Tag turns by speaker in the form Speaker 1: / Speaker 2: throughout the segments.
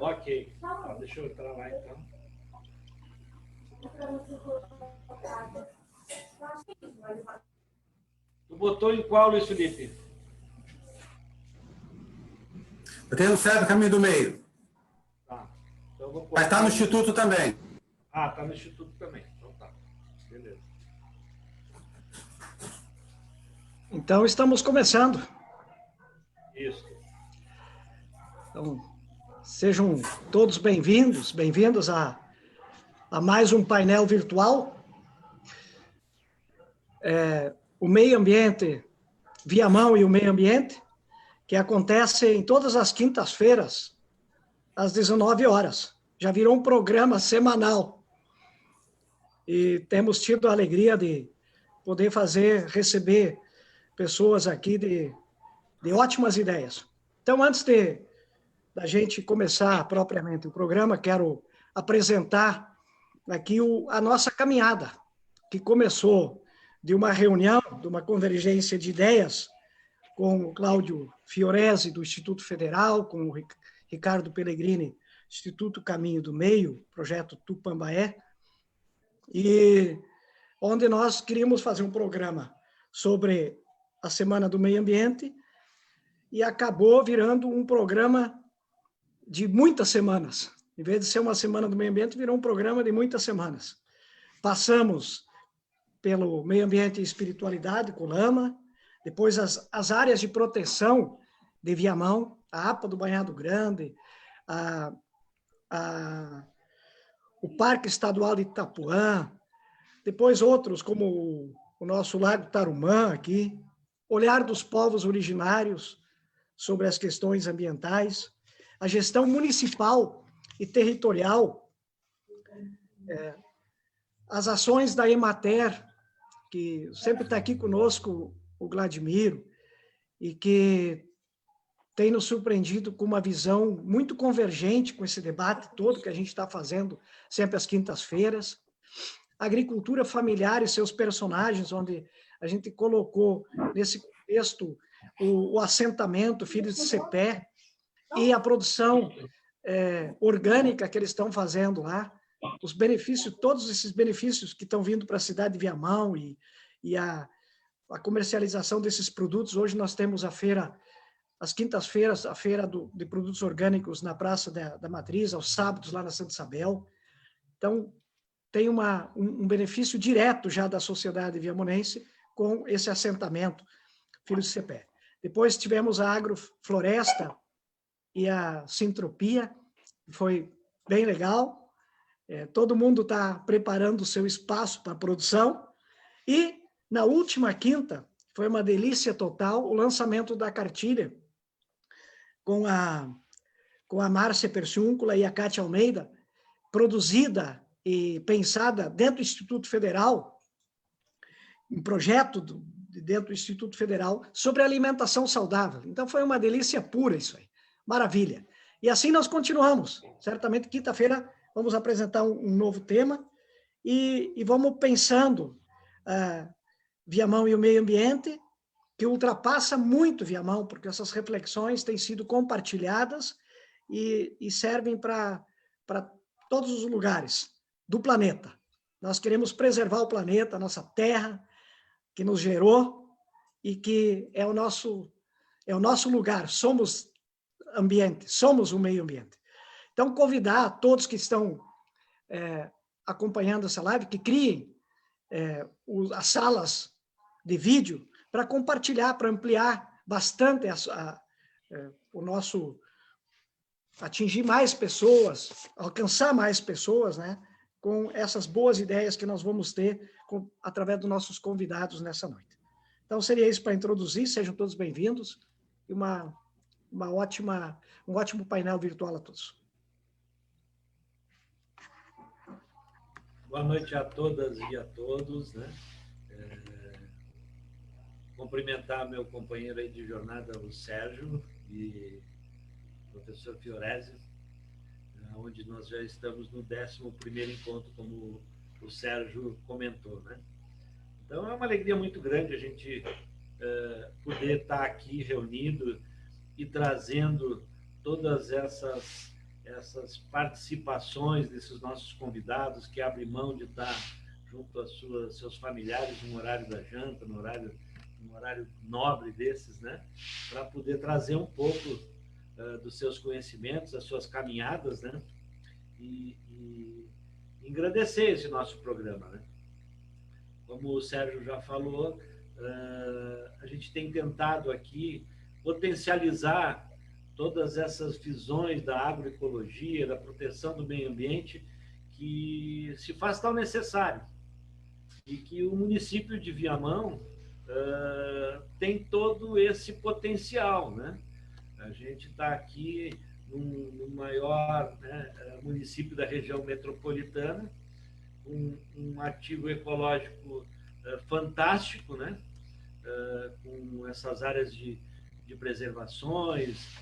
Speaker 1: Ok. Deixa eu entrar lá, então. Tu botou em qual, Luiz Felipe?
Speaker 2: Eu tenho no Cérebro Caminho do Meio.
Speaker 1: Tá. Então eu vou
Speaker 2: Mas está no Instituto também.
Speaker 1: Ah, está no Instituto também. Então tá. Beleza.
Speaker 3: Então, estamos começando.
Speaker 1: Isso.
Speaker 3: Então, sejam todos bem-vindos, bem-vindos a mais um painel virtual. O meio ambiente, Viamão e o meio ambiente, que acontece em todas as quintas-feiras, às 19 horas. Já virou um programa semanal. E temos tido a alegria de poder receber pessoas aqui de ótimas ideias. Então, antes da gente começar propriamente o programa, quero apresentar aqui a nossa caminhada, que começou de uma reunião, de uma convergência de ideias com o Cláudio Fiorese, do Instituto Federal, com o Ricardo Pellegrini, Instituto Caminho do Meio, projeto Tupambaé, e onde nós queríamos fazer um programa sobre a Semana do Meio Ambiente, e acabou virando um programa de muitas semanas. Em vez de ser uma Semana do Meio Ambiente, virou um programa de muitas semanas. Passamos pelo meio ambiente e espiritualidade, com Lama, depois as áreas de proteção de Viamão, a APA do Banhado Grande, o Parque Estadual de Itapuã, depois outros, como o nosso Lago Tarumã aqui, olhar dos povos originários sobre as questões ambientais, a gestão municipal e territorial, as ações da Emater, que sempre está aqui conosco, o Vladimiro, e que tem nos surpreendido com uma visão muito convergente com esse debate todo que a gente está fazendo sempre às quintas-feiras. A agricultura familiar e seus personagens, onde a gente colocou nesse contexto o assentamento Filhos de Cepé e a produção orgânica que eles estão fazendo lá, os benefícios, todos esses benefícios que estão vindo para a cidade de Viamão e a comercialização desses produtos. Hoje nós temos a feira, às quintas-feiras, a feira de produtos orgânicos na Praça da Matriz, aos sábados lá na Santa Isabel. Então, tem um benefício direto já da sociedade viamonense com esse assentamento Filhos de Cepé. Depois tivemos a Agrofloresta e a Sintropia, que foi bem legal. Todo mundo está preparando o seu espaço para a produção. E, na última quinta, foi uma delícia total, o lançamento da cartilha com a Márcia Persúncula e a Cátia Almeida, produzida e pensada dentro do Instituto Federal, um projeto dentro do Instituto Federal sobre alimentação saudável. Então, foi uma delícia pura isso aí. Maravilha. E assim nós continuamos. Certamente, quinta-feira, vamos apresentar um novo tema e vamos pensando Viamão e o meio ambiente, que ultrapassa muito Viamão, porque essas reflexões têm sido compartilhadas e servem para todos os lugares do planeta. Nós queremos preservar o planeta, a nossa terra, que nos gerou e que é o nosso lugar. Somos ambiente, somos o meio ambiente. Então, convidar a todos que estão acompanhando essa live, que criem as salas de vídeo para compartilhar, para ampliar bastante o nosso... atingir mais pessoas, alcançar mais pessoas, né, com essas boas ideias que nós vamos ter através dos nossos convidados nessa noite. Então, seria isso para introduzir, sejam todos bem-vindos, e um ótimo painel virtual a todos.
Speaker 1: Boa noite a todas e a todos, né? Cumprimentar meu companheiro aí de jornada, o Sérgio, e o professor Fiorese, onde nós já estamos no 11º encontro, como o Sérgio comentou, né? Então, é uma alegria muito grande a gente poder estar aqui reunido e trazendo todas essas essas participações desses nossos convidados que abrem mão de estar junto aos seus familiares no horário da janta, no horário nobre desses, né? Para poder trazer um pouco dos seus conhecimentos, das suas caminhadas, né? E engrandecer esse nosso programa, né? Como o Sérgio já falou, a gente tem tentado aqui potencializar todas essas visões da agroecologia, da proteção do meio ambiente, que se faz tão necessário. E que o município de Viamão tem todo esse potencial, né? A gente está aqui no maior, né, município da região metropolitana, um ativo ecológico fantástico, né? Com essas áreas de preservações,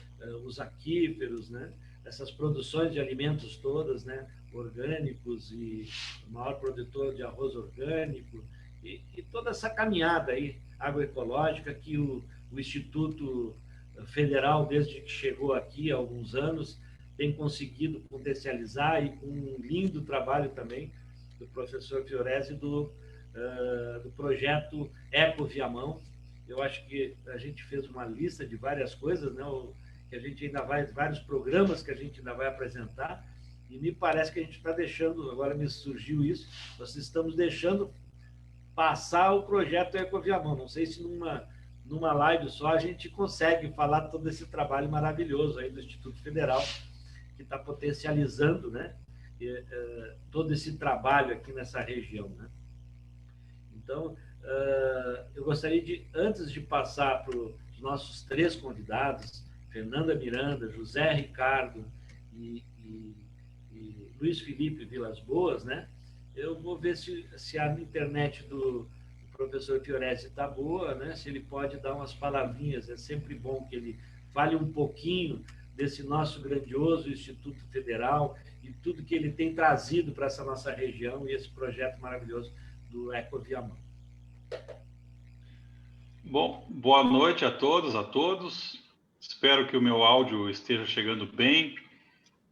Speaker 1: os aquíferos, né? Essas produções de alimentos todas, né? Orgânicos, e o maior produtor de arroz orgânico, e toda essa caminhada aí agroecológica que o Instituto Federal, desde que chegou aqui há alguns anos, tem conseguido potencializar, e com um lindo trabalho também do professor Fiorese do projeto Eco Viamão. Eu acho que a gente fez uma lista de várias coisas, né? Que a gente ainda vai, vários programas que a gente ainda vai apresentar, e me parece que a gente está deixando, agora me surgiu isso, nós estamos deixando passar o projeto Eco Viamão. Não sei se numa live só a gente consegue falar todo esse trabalho maravilhoso aí do Instituto Federal, que está potencializando, né, todo esse trabalho aqui nessa região, né? Então, eu gostaria de, antes de passar para os nossos três convidados, Fernanda Miranda, José Ricardo e Luiz Felipe Vilas Boas, né? Eu vou ver se a internet do professor Fiorese está boa, né? Se ele pode dar umas palavrinhas. É sempre bom que ele fale um pouquinho desse nosso grandioso Instituto Federal e tudo que ele tem trazido para essa nossa região, e esse projeto maravilhoso do Eco Viamão.
Speaker 4: Bom, boa noite a todos, a todos. Espero que o meu áudio esteja chegando bem.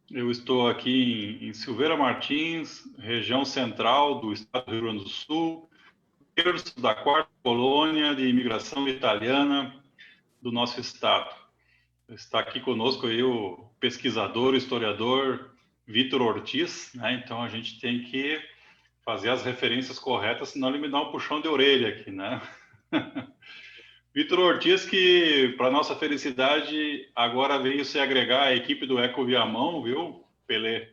Speaker 4: Eu estou aqui em Silveira Martins, região central do estado do Rio Grande do Sul, terço da quarta colônia de imigração italiana do nosso estado. Está aqui conosco aí o pesquisador, o historiador Vitor Ortiz, né? Então a gente tem que fazer as referências corretas, senão ele me dá um puxão de orelha aqui, né? Vitor Ortiz, que, para nossa felicidade, agora veio se agregar à equipe do Eco Viamão, viu, Pelé,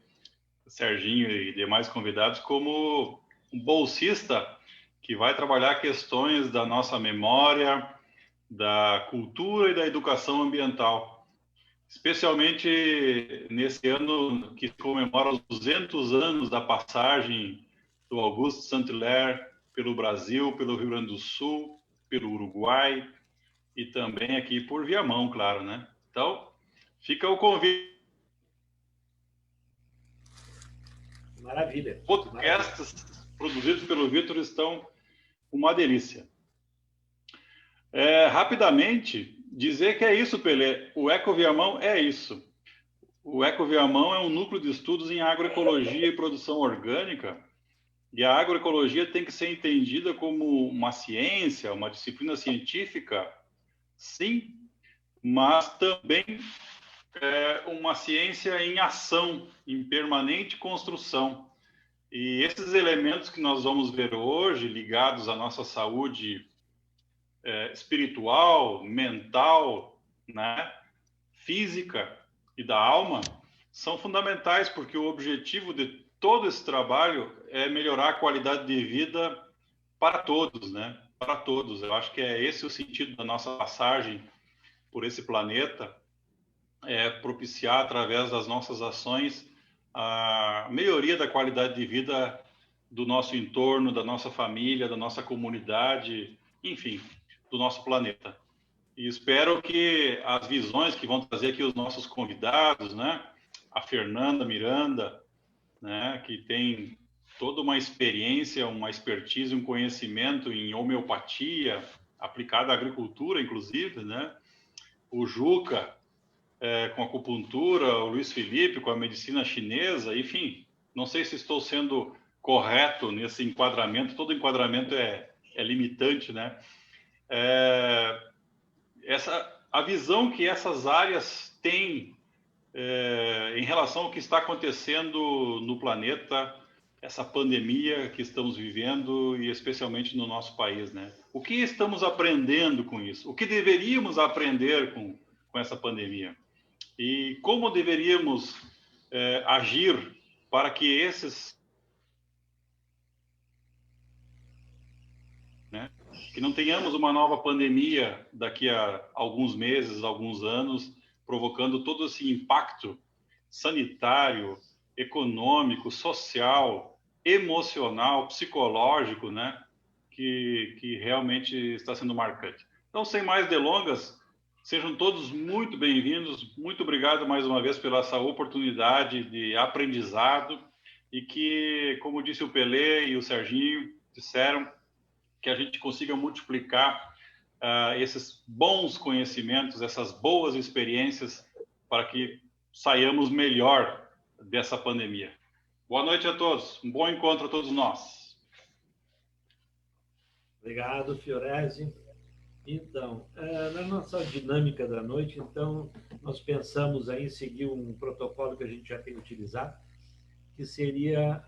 Speaker 4: Serginho e demais convidados, como um bolsista que vai trabalhar questões da nossa memória, da cultura e da educação ambiental. Especialmente nesse ano que comemora os 200 anos da passagem do Augusto Saint-Hilaire pelo Brasil, pelo Rio Grande do Sul, pelo Uruguai e também aqui por Viamão, claro, né? Então, fica o convite.
Speaker 1: Maravilha.
Speaker 4: Podcasts produzidos pelo Vitor estão uma delícia. Rapidamente, dizer que é isso, Pelé. O Eco Viamão é isso. O Eco Viamão é um núcleo de estudos em agroecologia e produção orgânica. E a agroecologia tem que ser entendida como uma ciência, uma disciplina científica, sim, mas também uma ciência em ação, em permanente construção. E esses elementos que nós vamos ver hoje, ligados à nossa saúde espiritual, mental, né, física e da alma, são fundamentais, porque o objetivo de todo esse trabalho é melhorar a qualidade de vida para todos, né? Para todos. Eu acho que é esse o sentido da nossa passagem por esse planeta, propiciar através das nossas ações a melhoria da qualidade de vida do nosso entorno, da nossa família, da nossa comunidade, enfim, do nosso planeta. E espero que as visões que vão trazer aqui os nossos convidados, né? A Fernanda Miranda, né, que tem toda uma experiência, uma expertise, um conhecimento em homeopatia, aplicada à agricultura, inclusive, né? O Juca, com acupuntura, o Luiz Felipe com a medicina chinesa, enfim, não sei se estou sendo correto nesse enquadramento, todo enquadramento é limitante, né? A visão que essas áreas têm em relação ao que está acontecendo no planeta, essa pandemia que estamos vivendo e especialmente no nosso país, né? O que estamos aprendendo com isso? O que deveríamos aprender com essa pandemia? E como deveríamos agir para que que não tenhamos uma nova pandemia daqui a alguns meses, alguns anos, provocando todo esse impacto sanitário, econômico, social, emocional, psicológico, né? Que realmente está sendo marcante. Então, sem mais delongas, sejam todos muito bem-vindos. Muito obrigado mais uma vez pela essa oportunidade de aprendizado e que, como disse o Pelé e o Serginho, disseram que a gente consiga multiplicar esses bons conhecimentos, essas boas experiências para que saiamos melhor dessa pandemia. Boa noite a todos. Um bom encontro a todos nós.
Speaker 1: Obrigado, Fiorese. Então, na nossa dinâmica da noite, então, nós pensamos aí em seguir um protocolo que a gente já tem utilizado, que seria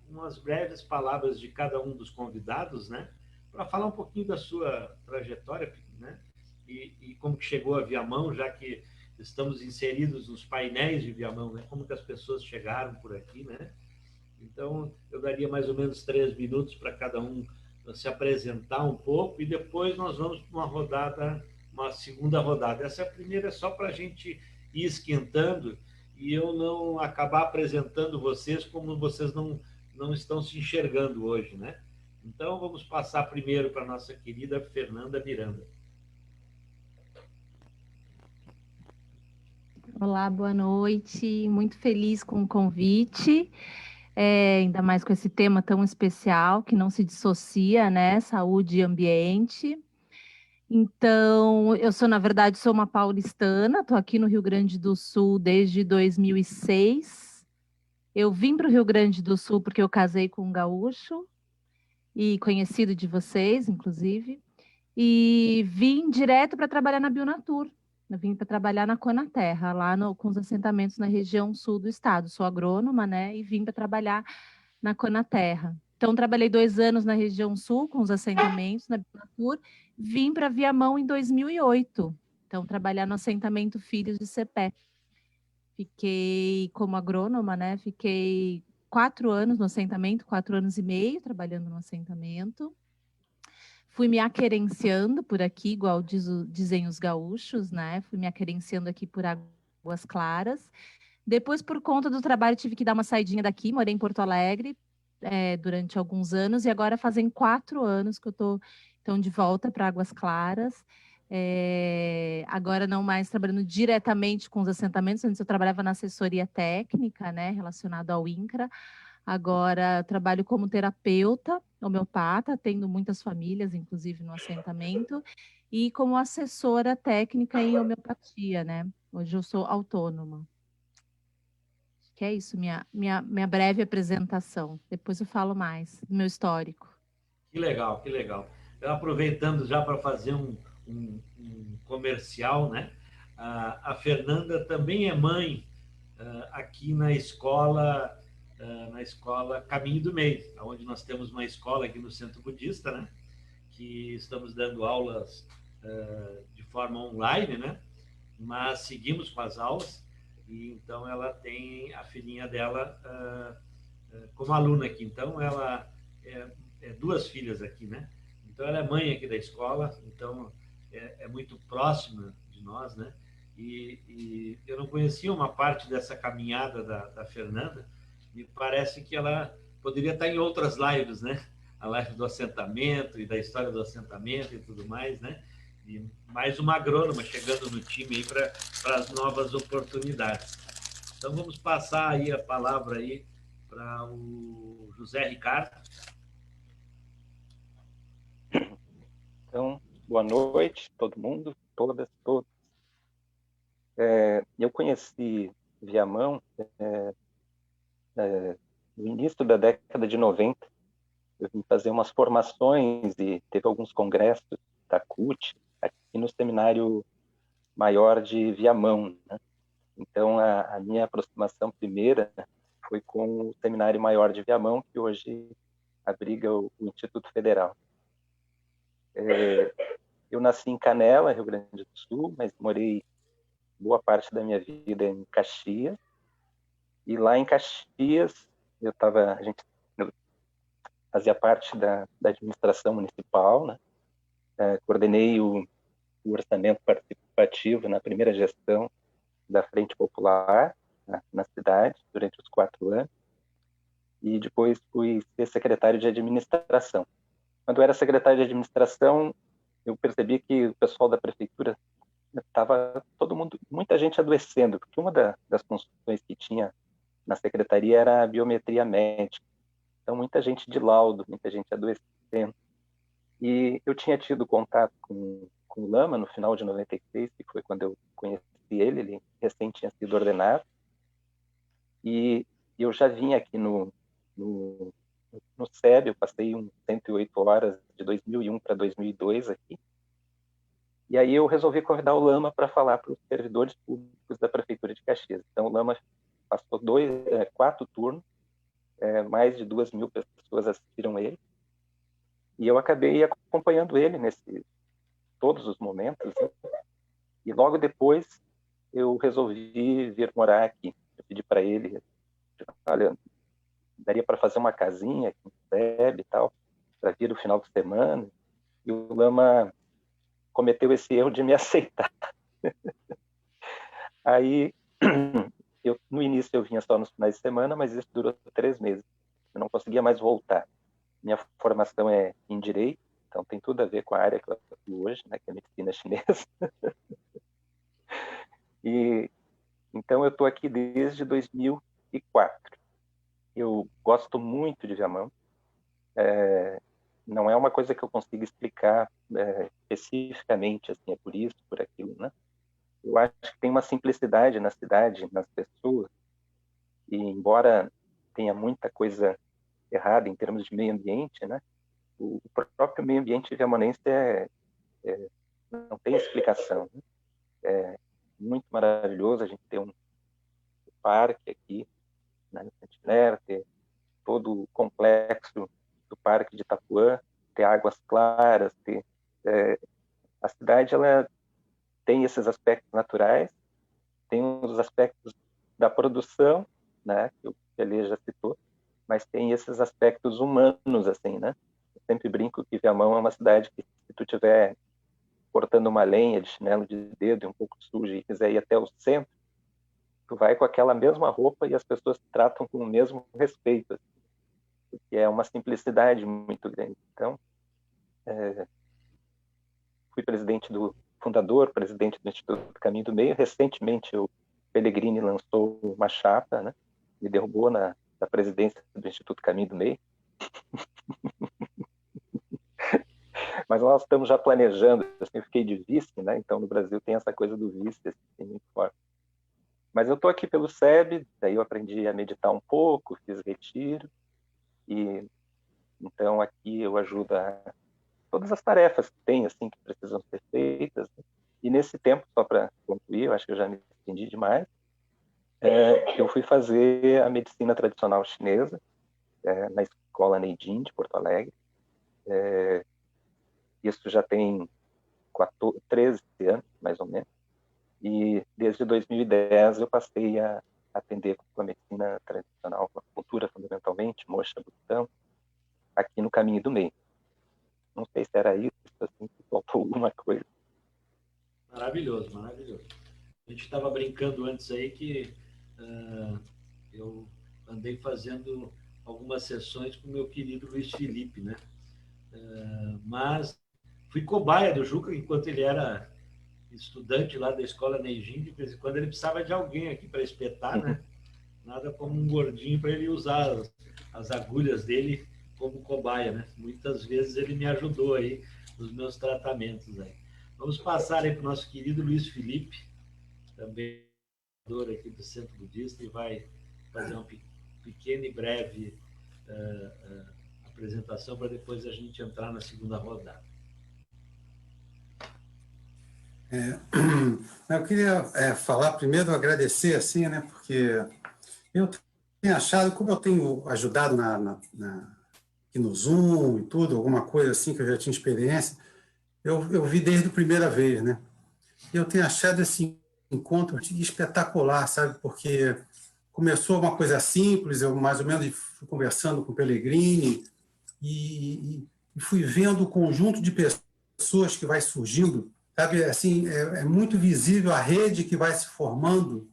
Speaker 1: umas breves palavras de cada um dos convidados, né? Para falar um pouquinho da sua trajetória, né? E como que chegou a Viamão, já que estamos inseridos nos painéis de Viamão, né? Como que as pessoas chegaram por aqui, né? Então, eu daria mais ou menos 3 minutos para cada um se apresentar um pouco e depois nós vamos para uma segunda rodada. Essa primeira é só para a gente ir esquentando e eu não acabar apresentando vocês como vocês não estão se enxergando hoje, né? Então, vamos passar primeiro para a nossa querida Fernanda Miranda.
Speaker 5: Olá, boa noite. Muito feliz com o convite, ainda mais com esse tema tão especial que não se dissocia, né? Saúde e ambiente. Então, eu sou, na verdade, sou uma paulistana, estou aqui no Rio Grande do Sul desde 2006. Eu vim para o Rio Grande do Sul porque eu casei com um gaúcho, e conhecido de vocês, inclusive, e vim direto para trabalhar na Bionatur. Eu vim para trabalhar na Conaterra, lá com os assentamentos na região sul do estado. Sou agrônoma, né? E vim para trabalhar na Conaterra. Então, trabalhei 2 anos na região sul, com os assentamentos na Bionatur. Vim para Viamão em 2008. Então, trabalhar no assentamento Filhos de Cepé. Fiquei como agrônoma, né? Fiquei 4 anos no assentamento, 4 anos e meio trabalhando no assentamento. Fui me aquerenciando por aqui, igual dizem os gaúchos, né? Fui me aquerenciando aqui por Águas Claras. Depois, por conta do trabalho, tive que dar uma saidinha daqui, morei em Porto Alegre durante alguns anos, e agora fazem 4 anos que eu estou então, de volta para Águas Claras. Agora não mais trabalhando diretamente com os assentamentos, antes eu trabalhava na assessoria técnica, né, relacionado ao INCRA. Agora trabalho como terapeuta homeopata, atendo muitas famílias, inclusive no assentamento, e como assessora técnica em homeopatia, né? Hoje eu sou autônoma. Que é isso, minha breve apresentação. Depois eu falo mais do meu histórico.
Speaker 1: Que legal, que legal. Eu aproveitando já para fazer um comercial, né? A Fernanda também é mãe aqui na escola Caminho do Meio, onde nós temos uma escola aqui no Centro Budista, né? Que estamos dando aulas de forma online, né? Mas seguimos com as aulas e então ela tem a filhinha dela como aluna aqui. Então ela é 2 filhas aqui, né? Então ela é mãe aqui da escola, então é muito próxima de nós, né? E eu não conhecia uma parte dessa caminhada da Fernanda. Me parece que ela poderia estar em outras lives, né? A live do assentamento e da história do assentamento e tudo mais, né? E mais uma agrônoma chegando no time aí para as novas oportunidades. Então vamos passar aí a palavra aí para o José Ricardo.
Speaker 6: Então, boa noite, todo mundo, todas. Eu conheci Viamão no início da década de 90. Eu vim fazer umas formações e teve alguns congressos da CUT aqui no Seminário Maior de Viamão, né? Então, a minha aproximação primeira foi com o Seminário Maior de Viamão, que hoje abriga o Instituto Federal. Eu nasci em Canela, Rio Grande do Sul, mas morei boa parte da minha vida em Caxias. E lá em Caxias, eu fazia parte da administração municipal, né? Coordenei o orçamento participativo na primeira gestão da Frente Popular na cidade, durante os 4 anos. E depois fui ser secretário de administração. Quando eu era secretário de administração, eu percebi que o pessoal da prefeitura estava muita gente adoecendo, porque uma das funções que tinha na secretaria era a biometria médica. Então, muita gente de laudo, muita gente adoecendo. E eu tinha tido contato com o Lama no final de 96, que foi quando eu conheci ele recém tinha sido ordenado. E eu já vim aqui no SEB, eu passei 108 horas de 2001 para 2002 aqui. E aí eu resolvi convidar o Lama para falar para os servidores públicos da Prefeitura de Caxias. Então, o Lama passou 4 turnos, mais de 2.000 pessoas assistiram ele. E eu acabei acompanhando ele todos os momentos. Né? E logo depois eu resolvi vir morar aqui. Eu pedi para ele, olha, daria para fazer uma casinha aqui no SEB e tal, para vir no final de semana. E o Lama cometeu esse erro de me aceitar. Aí, no início eu vinha só nos finais de semana, mas isso durou 3 meses. Eu não conseguia mais voltar. Minha formação é em Direito, então tem tudo a ver com a área que eu atuo hoje, né, que é a medicina chinesa. E então eu estou aqui desde 2004. Eu gosto muito de Viamão. Não é uma coisa que eu consiga explicar especificamente, assim, é por isso, por aquilo, né? Eu acho que tem uma simplicidade na cidade, nas pessoas, e embora tenha muita coisa errada em termos de meio ambiente, né? O próprio meio ambiente viamonense não tem explicação, né? É muito maravilhoso a gente ter um parque aqui, né, no Sentinela, ter todo o complexo do Parque de Itapuã, ter águas claras, a cidade ela tem esses aspectos naturais, tem os aspectos da produção, né, que o Pelé já citou, mas tem esses aspectos humanos, assim, né? Eu sempre brinco que Viamão é uma cidade que, se tu tiver cortando uma lenha de chinelo de dedo, um pouco sujo, e quiser ir até o centro, tu vai com aquela mesma roupa e as pessoas te tratam com o mesmo respeito, assim, porque é uma simplicidade muito grande. Então, fui fundador, presidente do Instituto Caminho do Meio. Recentemente, o Pellegrini lançou uma chapa, né? Me derrubou da presidência do Instituto Caminho do Meio. Mas nós estamos já planejando, assim, eu fiquei de vice, né? Então no Brasil tem essa coisa do vice, assim, muito forte. Mas eu estou aqui pelo SEB, daí eu aprendi a meditar um pouco, fiz retiro, e então aqui eu ajudo a todas as tarefas que tem, assim, que precisam ser feitas. E nesse tempo, só para concluir, eu acho que eu já me entendi demais, eu fui fazer a medicina tradicional chinesa na escola Neidin, de Porto Alegre. Isso já tem 13 anos, mais ou menos. E desde 2010 eu passei a atender com a medicina tradicional, com a cultura fundamentalmente, moxa, butão, aqui no Caminho do Meio. Não sei se era isso, assim, se faltou alguma coisa.
Speaker 1: Maravilhoso, maravilhoso. A gente estava brincando antes aí que eu andei fazendo algumas sessões com o meu querido Luiz Felipe, né? Mas fui cobaia do Juca enquanto ele era estudante lá da escola Neijin. De vez em quando ele precisava de alguém aqui para espetar, né? Nada como um gordinho para ele usar as agulhas dele como cobaia, né? Muitas vezes ele me ajudou aí nos meus tratamentos aí. Vamos passar aí para o nosso querido Luiz Felipe, também aqui do Centro Budista, e vai fazer uma pequena e breve apresentação para depois a gente entrar na segunda rodada.
Speaker 2: Eu queria falar primeiro, agradecer, assim, né, porque eu tenho achado, como eu tenho ajudado aqui no Zoom e tudo, alguma coisa assim que eu já tinha experiência, eu vi desde a primeira vez, né? Eu tenho achado esse encontro espetacular, sabe? Porque começou uma coisa simples, eu mais ou menos fui conversando com o Pellegrini e fui vendo o conjunto de pessoas que vai surgindo, sabe? Assim, é muito visível a rede que vai se formando,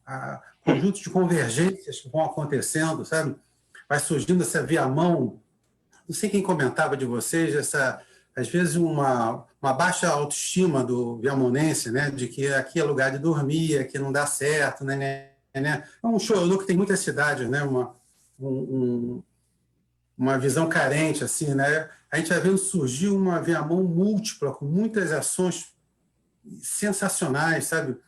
Speaker 2: conjunto de convergências que vão acontecendo, sabe? Vai surgindo essa via-mão. Não sei quem comentava de vocês, às vezes uma baixa autoestima do viamonense, né? De que aqui é lugar de dormir, aqui não dá certo, né? É um chororô que tem muitas cidades, né? Uma visão carente, assim, né? A gente vai vendo surgir uma via-mão múltipla, com muitas ações sensacionais, sabe?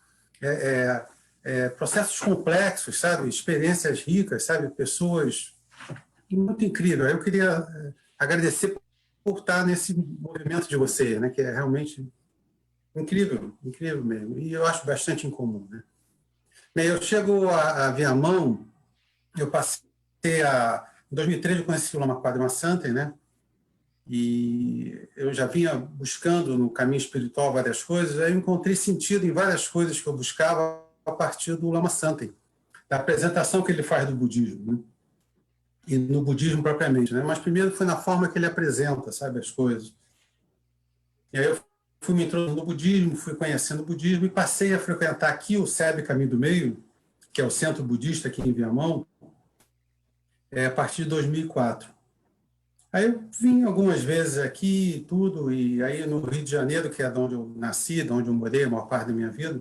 Speaker 2: Processos complexos, sabe? Experiências ricas, sabe? Pessoas muito incrível. Eu queria agradecer por estar nesse movimento de vocês, né? Que é realmente incrível, incrível mesmo. E eu acho bastante incomum, né? Bem, eu chego a Viamão, eu passei em 2013 eu conheci o Lama Quadra Santen, né? E eu já vinha buscando no caminho espiritual várias coisas, aí eu encontrei sentido em várias coisas que eu buscava a partir do Lama Santen, da apresentação que ele faz do budismo, né? E no budismo propriamente, né? Mas primeiro foi na forma que ele apresenta, sabe, as coisas. E aí eu fui me introduzindo no budismo, fui conhecendo o budismo e passei a frequentar aqui o SEB Caminho do Meio, que é o centro budista aqui em Viamão, a partir de 2004. Aí eu vim algumas vezes aqui e tudo, e aí no Rio de Janeiro, que é de onde eu nasci, de onde eu morei a maior parte da minha vida,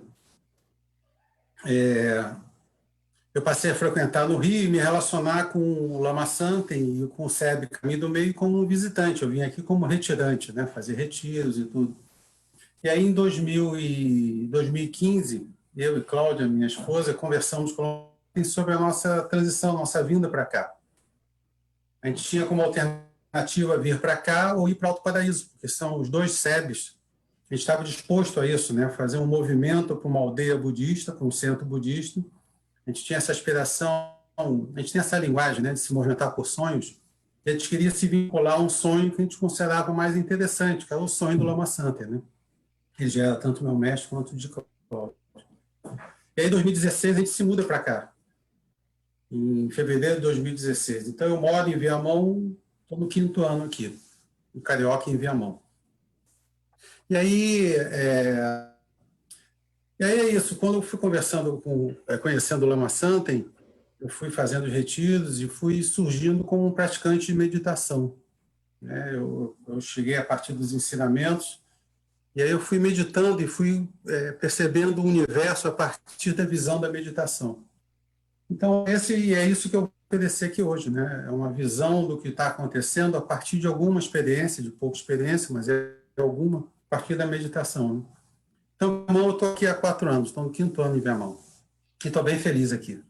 Speaker 2: eu passei a frequentar no Rio e me relacionar com o Lama Santen e com o SEB Caminho do Meio como visitante. Eu vim aqui como retirante, né, fazer retiros e tudo. E aí, em 2015, eu e Cláudia, minha esposa, conversamos com ele sobre a nossa transição, nossa vinda para cá. A gente tinha como alternativa vir para cá ou ir para Alto Paraíso, porque são os dois SEBs. A gente estava disposto a isso, né, fazer um movimento para uma aldeia budista, para um centro budista. A gente tinha essa aspiração, a gente tem essa linguagem, né, de se movimentar por sonhos, e a gente queria se vincular a um sonho que a gente considerava mais interessante, que é o sonho do Lama Santen, né? Ele já era tanto meu mestre quanto de Cláudio. E aí, em 2016, a gente se muda para cá, em fevereiro de 2016. Então, eu moro em Viamão, estou no 5º ano aqui, no Carioca, em Viamão. E aí é isso, quando eu fui conhecendo o Lama Santen, eu fui fazendo os retiros e fui surgindo como um praticante de meditação, né? Eu cheguei a partir dos ensinamentos, e aí eu fui meditando e fui percebendo o universo a partir da visão da meditação. Então, é isso que eu vou oferecer aqui hoje, né? É uma visão do que está acontecendo a partir de alguma experiência, de pouca experiência, mas é alguma, a partir da meditação, né? Então, eu estou aqui há 4 anos, estou no 5º ano em Viamão. E estou bem feliz aqui.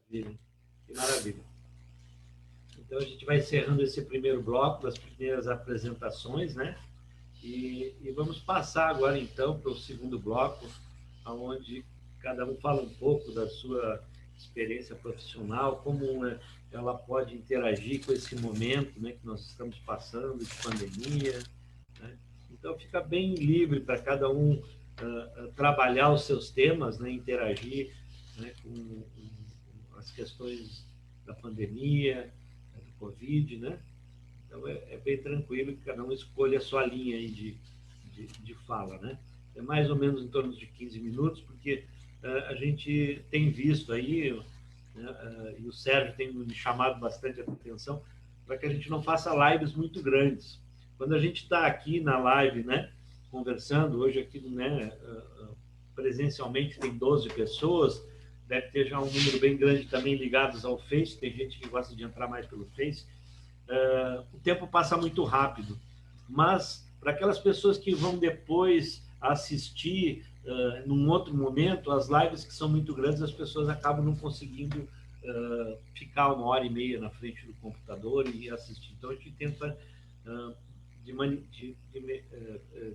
Speaker 1: Maravilha. Que maravilha. Então, a gente vai encerrando esse primeiro bloco, das primeiras apresentações, né? E vamos passar agora, então, para o segundo bloco, onde cada um fala um pouco da sua experiência profissional, como ela pode interagir com esse momento, né, que nós estamos passando de pandemia, né? Então, fica bem livre para cada um trabalhar os seus temas, né, interagir, né, com as questões da pandemia, do Covid, né? Então, é bem tranquilo que cada um escolha a sua linha aí de fala, né? É mais ou menos em torno de 15 minutos, porque a gente tem visto aí, né, e o Sérgio tem me chamado bastante a atenção, para que a gente não faça lives muito grandes. Quando a gente está aqui na live, né, conversando, hoje aqui, né, presencialmente tem 12 pessoas, deve ter já um número bem grande também ligados ao Face, tem gente que gosta de entrar mais pelo Face. O tempo passa muito rápido, mas para aquelas pessoas que vão depois assistir num outro momento, as lives que são muito grandes, as pessoas acabam não conseguindo ficar 1h30 na frente do computador e assistir. Então, a gente tenta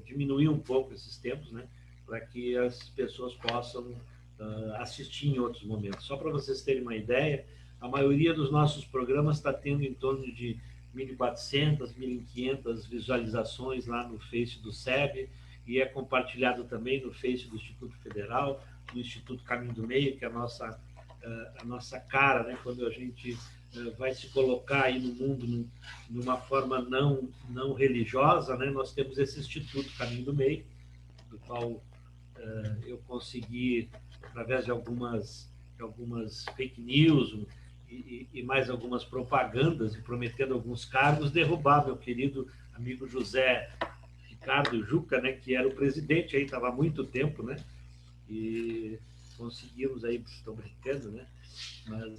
Speaker 1: diminuir um pouco esses tempos, né, para que as pessoas possam assistir em outros momentos. Só para vocês terem uma ideia, a maioria dos nossos programas está tendo em torno de 1.400, 1.500 visualizações lá no Face do SEB, e é compartilhado também no Face do Instituto Federal, do Instituto Caminho do Meio, que é a nossa cara, né, quando a gente vai se colocar aí no mundo de uma forma não religiosa, né, nós temos esse Instituto Caminho do Meio, do qual eu consegui, através de algumas fake news e mais algumas propagandas, e prometendo alguns cargos, derrubar meu querido amigo José Ricardo Juca, né, que era o presidente aí, estava há muito tempo, né, e conseguimos aí, estou brincando, né, mas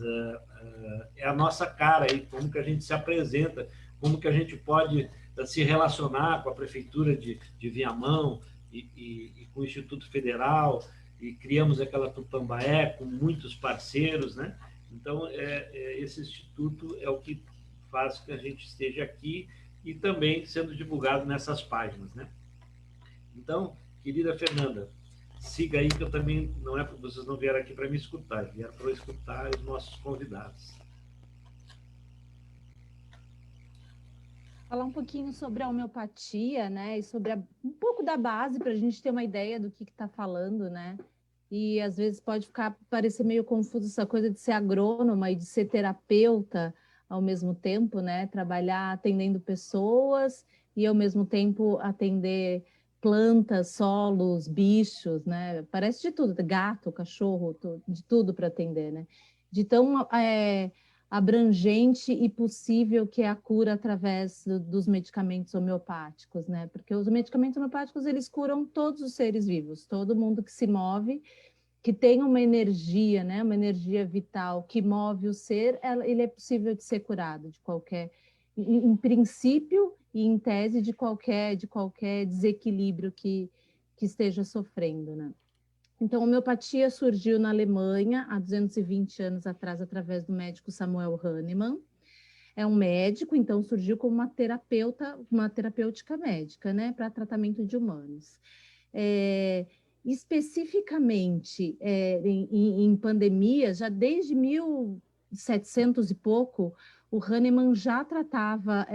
Speaker 1: é a nossa cara aí, como que a gente se apresenta, como que a gente pode se relacionar com a Prefeitura de Viamão e com o Instituto Federal, e criamos aquela Tupambaé com muitos parceiros, né? Então, esse instituto é o que faz que a gente esteja aqui e também sendo divulgado nessas páginas, né? Então, querida Fernanda, siga aí, que eu também, não é porque vocês não vieram aqui para me escutar, vieram para escutar os nossos convidados.
Speaker 5: Falar um pouquinho sobre a homeopatia, né, e sobre um pouco da base para a gente ter uma ideia do que está falando, né? E às vezes pode parecer meio confuso essa coisa de ser agrônoma e de ser terapeuta ao mesmo tempo, né? Trabalhar atendendo pessoas e ao mesmo tempo atender plantas, solos, bichos, né? Parece de tudo, gato, cachorro, de tudo para atender, né? De tão abrangente e possível que é a cura através dos medicamentos homeopáticos, né? Porque os medicamentos homeopáticos, eles curam todos os seres vivos, todo mundo que se move, que tem uma energia, né? Uma energia vital que move o ser, ele é possível de ser curado de qualquer, em princípio e em tese, de qualquer desequilíbrio que esteja sofrendo, né? Então, a homeopatia surgiu na Alemanha há 220 anos atrás, através do médico Samuel Hahnemann. É um médico, então surgiu como uma terapêutica médica, né, para tratamento de humanos. Especificamente em pandemia, já desde 1700 e pouco, o Hahnemann já tratava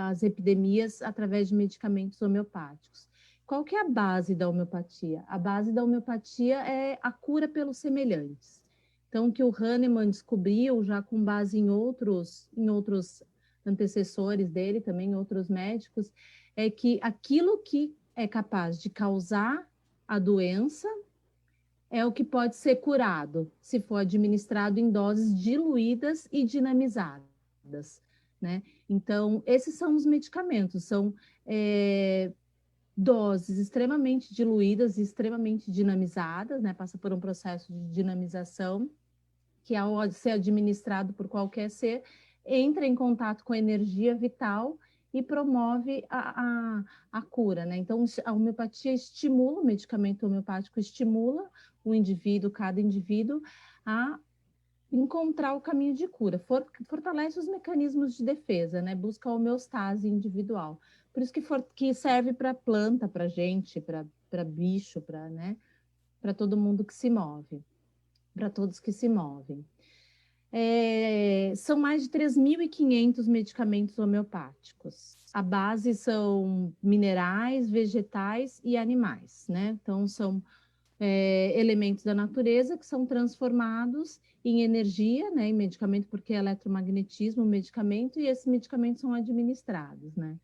Speaker 5: as epidemias através de medicamentos homeopáticos. Qual que é a base da homeopatia? A base da homeopatia é a cura pelos semelhantes. Então, o que o Hahnemann descobriu, já com base em outros antecessores dele, também outros médicos, é que aquilo que é capaz de causar a doença é o que pode ser curado, se for administrado em doses diluídas e dinamizadas, né? Então, esses são os medicamentos, são doses extremamente diluídas e extremamente dinamizadas, né? Passa por um processo de dinamização, que ao ser administrado por qualquer ser, entra em contato com a energia vital e promove a cura, né? Então, a homeopatia estimula, o medicamento homeopático estimula o indivíduo, cada indivíduo, a encontrar o caminho de cura, fortalece os mecanismos de defesa, né? Busca a homeostase individual. Por isso que serve para planta, para gente, para bicho, para todo mundo que se move, para todos que se movem. São mais de 3.500 medicamentos homeopáticos. A base são minerais, vegetais e animais, né? Então, são elementos da natureza que são transformados em energia, né? Em medicamento, porque é eletromagnetismo, medicamento, e esses medicamentos são administrados, né?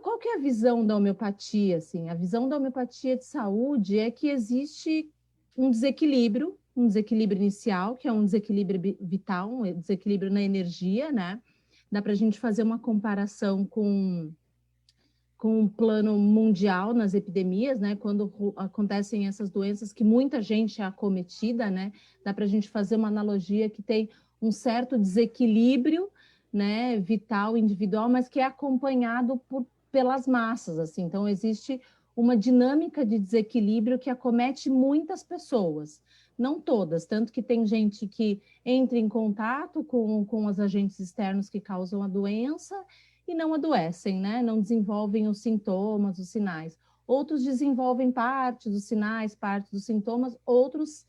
Speaker 5: Qual que é a visão da homeopatia? Assim? A visão da homeopatia de saúde é que existe um desequilíbrio inicial, que é um desequilíbrio vital, um desequilíbrio na energia, né? Dá para a gente fazer uma comparação com um plano mundial nas epidemias, né? Quando acontecem essas doenças que muita gente é acometida, né? Dá para a gente fazer uma analogia que tem um certo desequilíbrio, né, vital, individual, mas que é acompanhado pelas massas, assim. Então, existe uma dinâmica de desequilíbrio que acomete muitas pessoas, não todas, tanto que tem gente que entra em contato com os agentes externos que causam a doença e não adoecem, né? Não desenvolvem os sintomas, os sinais. Outros desenvolvem parte dos sinais, parte dos sintomas, outros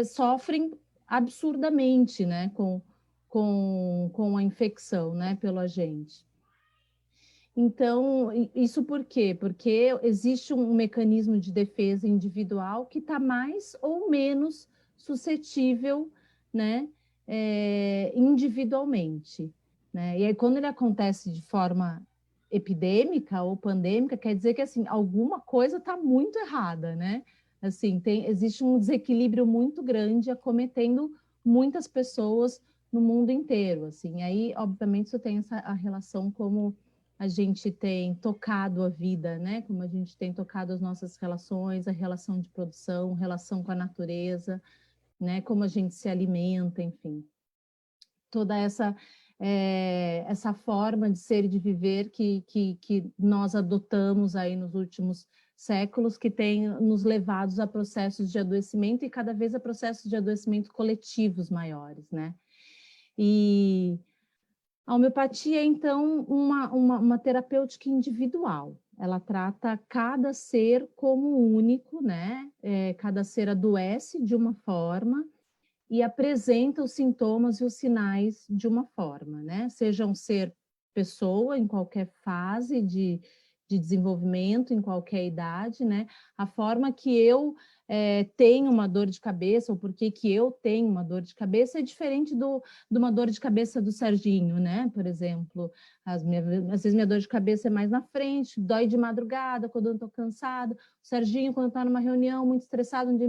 Speaker 5: sofrem absurdamente, né? Com a infecção, né? Pelo agente. Então, isso por quê? Porque existe um mecanismo de defesa individual que está mais ou menos suscetível, né, individualmente, né? E aí, quando ele acontece de forma epidêmica ou pandêmica, quer dizer que, assim, alguma coisa está muito errada, né? Assim, existe um desequilíbrio muito grande acometendo muitas pessoas no mundo inteiro, assim. Aí, obviamente, isso tem a relação como a gente tem tocado a vida, né? Como a gente tem tocado as nossas relações, a relação de produção, relação com a natureza, né? Como a gente se alimenta, enfim. Toda essa forma de ser e de viver que nós adotamos aí nos últimos séculos, que tem nos levados a processos de adoecimento e cada vez a processos de adoecimento coletivos maiores, né? E a homeopatia é, então, uma terapêutica individual. Ela trata cada ser como único, né? Cada ser adoece de uma forma e apresenta os sintomas e os sinais de uma forma, né? Seja um ser pessoa em qualquer fase de desenvolvimento, em qualquer idade, né? A forma que eu tenho uma dor de cabeça, ou por que eu tenho uma dor de cabeça, é diferente de uma dor de cabeça do Serginho, né? Por exemplo, às vezes minha dor de cabeça é mais na frente, dói de madrugada, quando eu estou cansada. O Serginho, quando está numa reunião muito estressado, um dia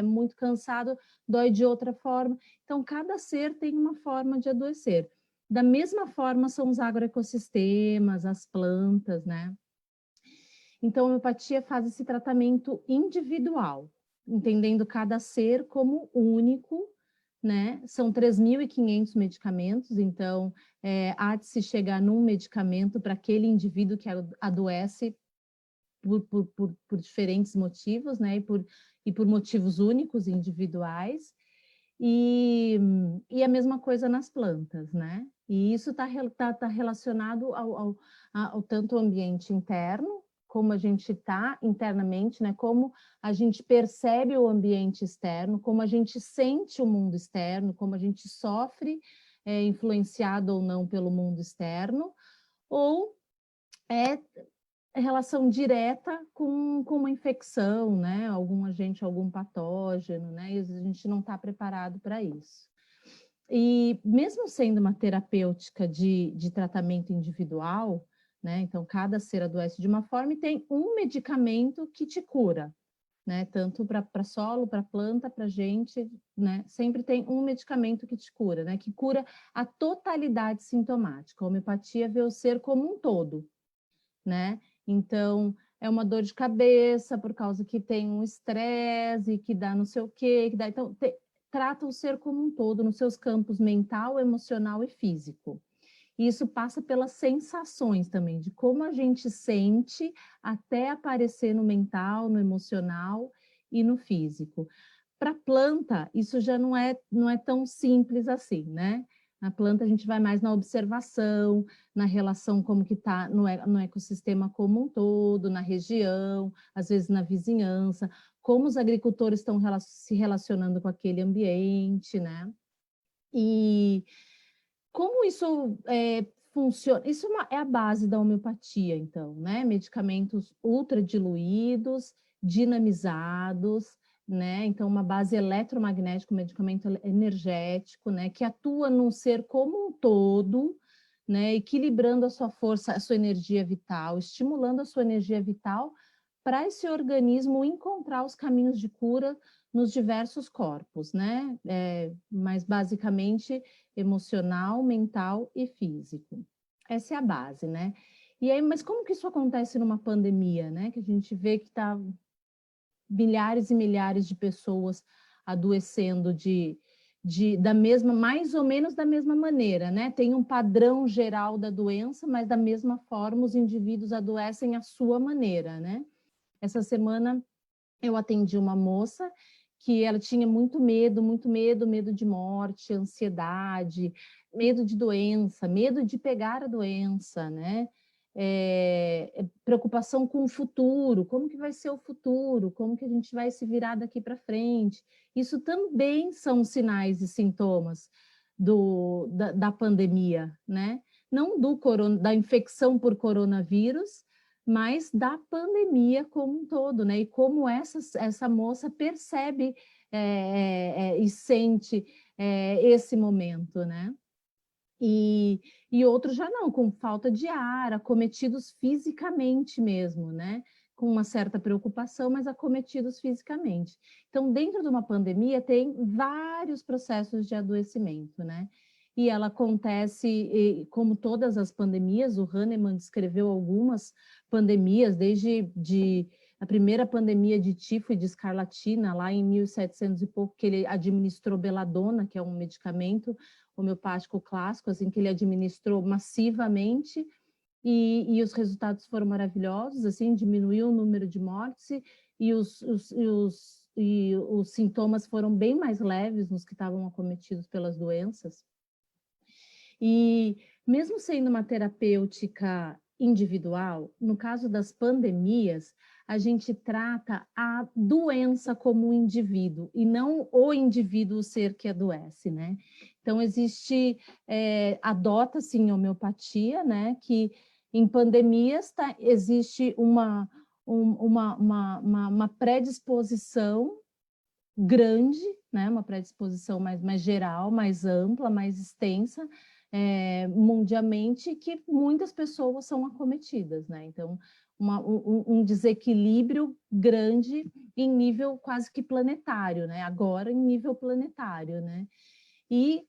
Speaker 5: muito cansado, dói de outra forma. Então, cada ser tem uma forma de adoecer. Da mesma forma são os agroecossistemas, as plantas, né? Então, a homeopatia faz esse tratamento individual, entendendo cada ser como único, né? São 3.500 medicamentos, então há de se chegar num medicamento para aquele indivíduo que adoece por diferentes motivos, né? E por motivos únicos, individuais. E a mesma coisa nas plantas, né? E isso está relacionado ao tanto ambiente interno, como a gente está internamente, né? Como a gente percebe o ambiente externo, como a gente sente o mundo externo, como a gente sofre, influenciado ou não pelo mundo externo, ou relação direta com uma infecção, né? Algum agente, algum patógeno, né? E a gente não está preparado para isso. E mesmo sendo uma terapêutica de tratamento individual, né? Então, cada ser adoece de uma forma e tem um medicamento que te cura, né? Tanto para solo, para planta, para gente, né? Sempre tem um medicamento que te cura, né? Que cura a totalidade sintomática. A homeopatia vê o ser como um todo, né? Então, é uma dor de cabeça por causa que tem um estresse, que dá não sei o quê, que dá... Então, trata o ser como um todo, nos seus campos mental, emocional e físico. E isso passa pelas sensações também, de como a gente sente até aparecer no mental, no emocional e no físico. Para a planta, isso já não é tão simples assim, né? Na planta a gente vai mais na observação, na relação como que está no ecossistema como um todo, na região, às vezes na vizinhança, como os agricultores estão se relacionando com aquele ambiente, né? E como isso funciona? Isso é a base da homeopatia, então, né? Medicamentos ultra diluídos, dinamizados, né? Então, uma base eletromagnética, um medicamento energético, né? Que atua num ser como um todo, né? Equilibrando a sua força, a sua energia vital, estimulando a sua energia vital para esse organismo encontrar os caminhos de cura nos diversos corpos, né? Mas basicamente emocional, mental e físico. Essa é a base, né? E aí, mas como que isso acontece numa pandemia, né? Que a gente vê que está milhares e milhares de pessoas adoecendo mais ou menos da mesma maneira, né? Tem um padrão geral da doença, mas da mesma forma os indivíduos adoecem à sua maneira, né? Essa semana eu atendi uma moça que ela tinha muito medo, medo de morte, ansiedade, medo de doença, medo de pegar a doença, né? Preocupação com o futuro, como que vai ser o futuro, como que a gente vai se virar daqui para frente. Isso também são sinais e sintomas da pandemia, né? Não da infecção por coronavírus, mas da pandemia como um todo, né? E como essa moça percebe e sente esse momento, né? E outros já não, com falta de ar, acometidos fisicamente mesmo, né? Com uma certa preocupação, mas acometidos fisicamente. Então, dentro de uma pandemia, tem vários processos de adoecimento, né? E ela acontece, como todas as pandemias, o Hahnemann descreveu algumas pandemias, desde a primeira pandemia de tifo e de escarlatina, lá em 1700 e pouco, que ele administrou beladona, que é um medicamento homeopático clássico, assim, que ele administrou massivamente, e os resultados foram maravilhosos, assim, diminuiu o número de mortes e os sintomas foram bem mais leves nos que estavam acometidos pelas doenças. E mesmo sendo uma terapêutica individual, no caso das pandemias, a gente trata a doença como um indivíduo e não o indivíduo ser que adoece, né? Então, adota-se em homeopatia, né, que em pandemias existe uma predisposição grande, né, uma predisposição mais geral, mais ampla, mais extensa, mundialmente, que muitas pessoas são acometidas, né? Então, um desequilíbrio grande em nível quase que planetário, né? Agora em nível planetário, né? E,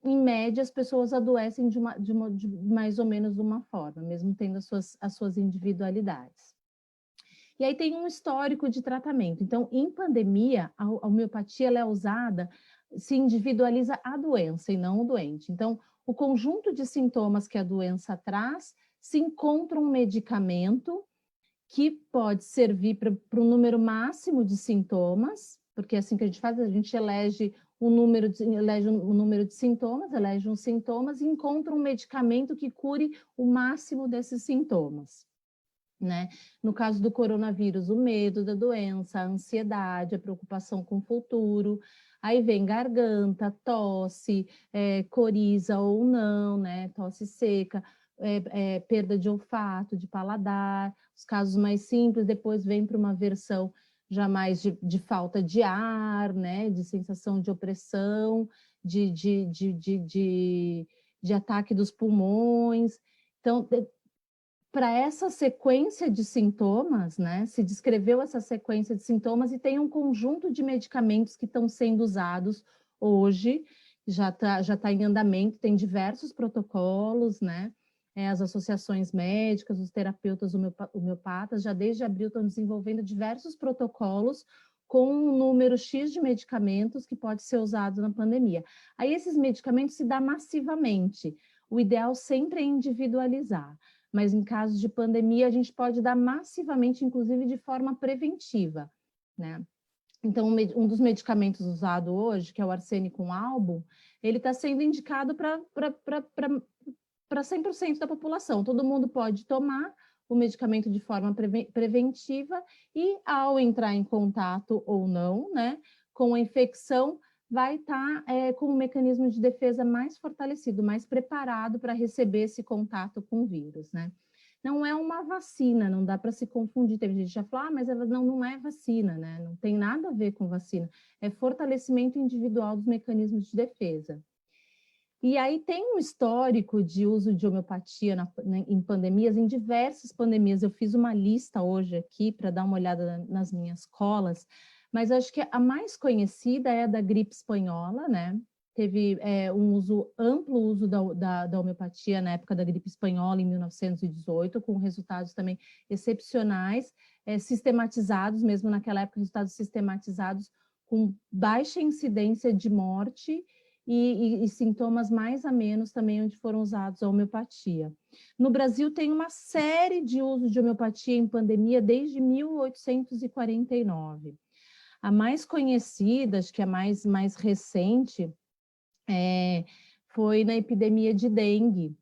Speaker 5: em média, as pessoas adoecem de mais ou menos de uma forma, mesmo tendo as suas individualidades. E aí tem um histórico de tratamento. Então, em pandemia, a homeopatia ela é usada, se individualiza a doença e não o doente. Então, o conjunto de sintomas que a doença traz, se encontra um medicamento que pode servir para um número máximo de sintomas, porque é assim que a gente elege um número de sintomas, elege uns sintomas e encontra um medicamento que cure o máximo desses sintomas, né? No caso do coronavírus, o medo da doença, a ansiedade, a preocupação com o futuro, aí vem garganta, tosse, coriza ou não, né? Tosse seca, perda de olfato, de paladar, os casos mais simples, depois vem para uma versão já mais de falta de ar, né? De sensação de opressão, de ataque dos pulmões. Então, para essa sequência de sintomas, né, se descreveu essa sequência de sintomas e tem um conjunto de medicamentos que estão sendo usados hoje, já tá em andamento, tem diversos protocolos, né, as associações médicas, os terapeutas homeopatas, já desde abril estão desenvolvendo diversos protocolos com um número X de medicamentos que pode ser usado na pandemia. Aí esses medicamentos se dá massivamente, o ideal sempre é individualizar, mas em casos de pandemia a gente pode dar massivamente, inclusive de forma preventiva, né? Então, um dos medicamentos usado hoje, que é o arsênico albo, ele está sendo indicado para 100% da população. Todo mundo pode tomar o medicamento de forma preventiva e, ao entrar em contato ou não, né, com a infecção, vai estar com um mecanismo de defesa mais fortalecido, mais preparado para receber esse contato com o vírus, né? Não é uma vacina, não dá para se confundir. Teve gente que já falou, mas não é vacina, né? Não tem nada a ver com vacina. É fortalecimento individual dos mecanismos de defesa. E aí tem um histórico de uso de homeopatia em pandemias, em diversas pandemias. Eu fiz uma lista hoje aqui para dar uma olhada nas minhas colas, mas acho que a mais conhecida é a da gripe espanhola, né? Teve um amplo uso da homeopatia na época da gripe espanhola, em 1918, com resultados também excepcionais, sistematizados, mesmo naquela época, resultados sistematizados com baixa incidência de morte e sintomas mais amenos também onde foram usados a homeopatia. No Brasil tem uma série de usos de homeopatia em pandemia desde 1849. A mais conhecida, acho que a mais recente, foi na epidemia de dengue,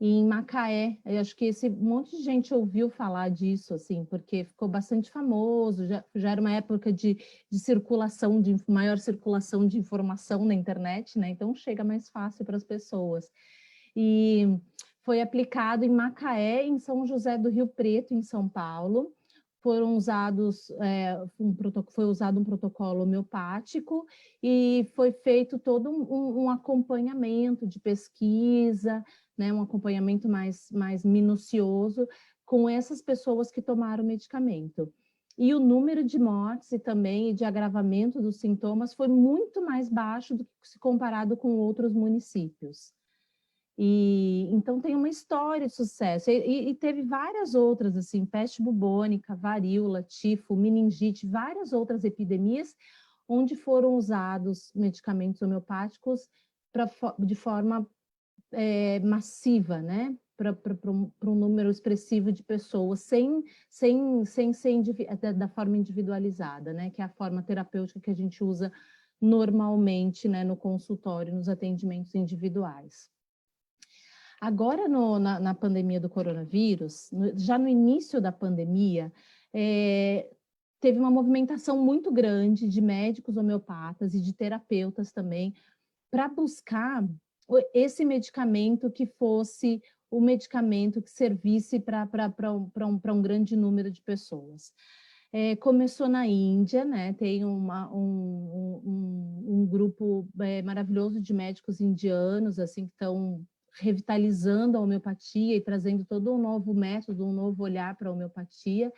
Speaker 5: em Macaé. Eu acho que esse monte de gente ouviu falar disso, assim, porque ficou bastante famoso, já era uma época de circulação, de maior circulação de informação na internet, né? Então chega mais fácil para as pessoas. E foi aplicado em Macaé, em São José do Rio Preto, em São Paulo. Foram usados, foi usado um protocolo homeopático e foi feito todo um acompanhamento de pesquisa, né, um acompanhamento mais minucioso com essas pessoas que tomaram o medicamento. E o número de mortes e também de agravamento dos sintomas foi muito mais baixo do que se comparado com outros municípios. E então tem uma história de sucesso, e teve várias outras, assim, peste bubônica, varíola, tifo, meningite, várias outras epidemias, onde foram usados medicamentos homeopáticos de forma massiva, né? Para um número expressivo de pessoas, sem ser da forma individualizada, né? Que é a forma terapêutica que a gente usa normalmente, né? No consultório, nos atendimentos individuais. Agora, na pandemia do coronavírus, já no início da pandemia, teve uma movimentação muito grande de médicos homeopatas e de terapeutas também para buscar esse medicamento que fosse o medicamento que servisse para um grande número de pessoas. Começou na Índia, né? Tem um grupo maravilhoso de médicos indianos, assim, que estão revitalizando a homeopatia e trazendo todo um novo método, um novo olhar para a homeopatia.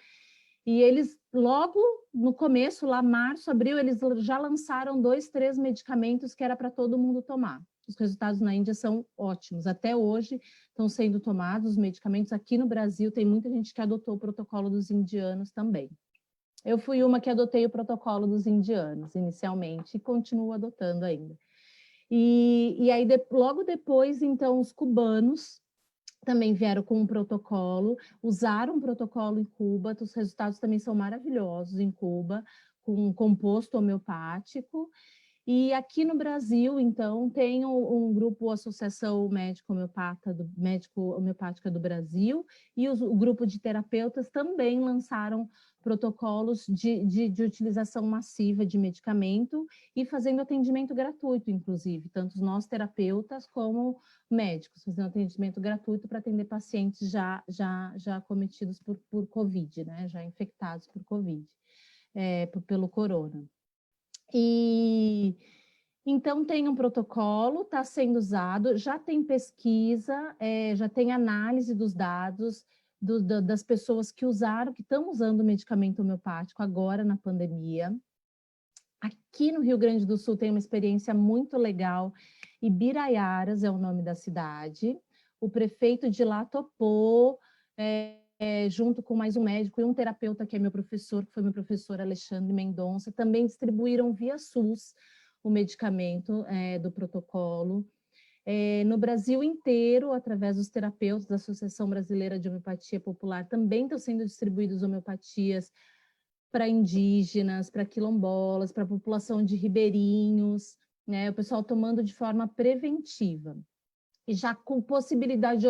Speaker 5: E eles, logo no começo, lá março, abril, eles já lançaram 2, 3 medicamentos que era para todo mundo tomar. Os resultados na Índia são ótimos. Até hoje estão sendo tomados os medicamentos. Aqui no Brasil tem muita gente que adotou o protocolo dos indianos também. Eu fui uma que adotei o protocolo dos indianos inicialmente e continuo adotando ainda. E aí, logo depois, então, os cubanos também vieram com um protocolo, usaram um protocolo em Cuba, os resultados também são maravilhosos em Cuba, com um composto homeopático. E aqui no Brasil, então, tem um grupo, Associação Médico Homeopática do Brasil, e o grupo de terapeutas também lançaram protocolos de utilização massiva de medicamento e fazendo atendimento gratuito, inclusive, tanto nós terapeutas como médicos, fazendo atendimento gratuito para atender pacientes já acometidos por Covid, né? Já infectados por Covid, pelo corona. E então tem um protocolo, está sendo usado, já tem pesquisa, já tem análise dos dados das pessoas que usaram, que estão usando o medicamento homeopático agora na pandemia. Aqui no Rio Grande do Sul tem uma experiência muito legal, Ibiraiaras é o nome da cidade. O prefeito de lá topou, junto com mais um médico e um terapeuta que é meu professor, que foi meu professor Alexandre Mendonça, também distribuíram via SUS o medicamento do protocolo. No Brasil inteiro, através dos terapeutas da Associação Brasileira de Homeopatia Popular, também estão sendo distribuídas homeopatias para indígenas, para quilombolas, para a população de ribeirinhos, né? O pessoal tomando de forma preventiva. E já com possibilidade de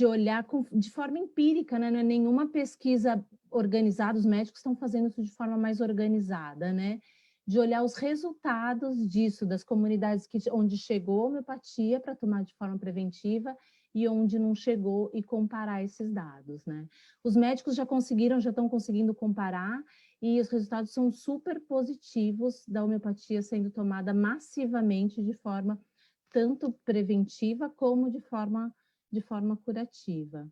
Speaker 5: olhar de forma empírica, né? Não é nenhuma pesquisa organizada, os médicos estão fazendo isso de forma mais organizada, né? De olhar os resultados disso, das comunidades onde chegou a homeopatia para tomar de forma preventiva e onde não chegou, e comparar esses dados, né? Os médicos já estão conseguindo comparar, e os resultados são super positivos da homeopatia sendo tomada massivamente de forma tanto preventiva como de forma curativa.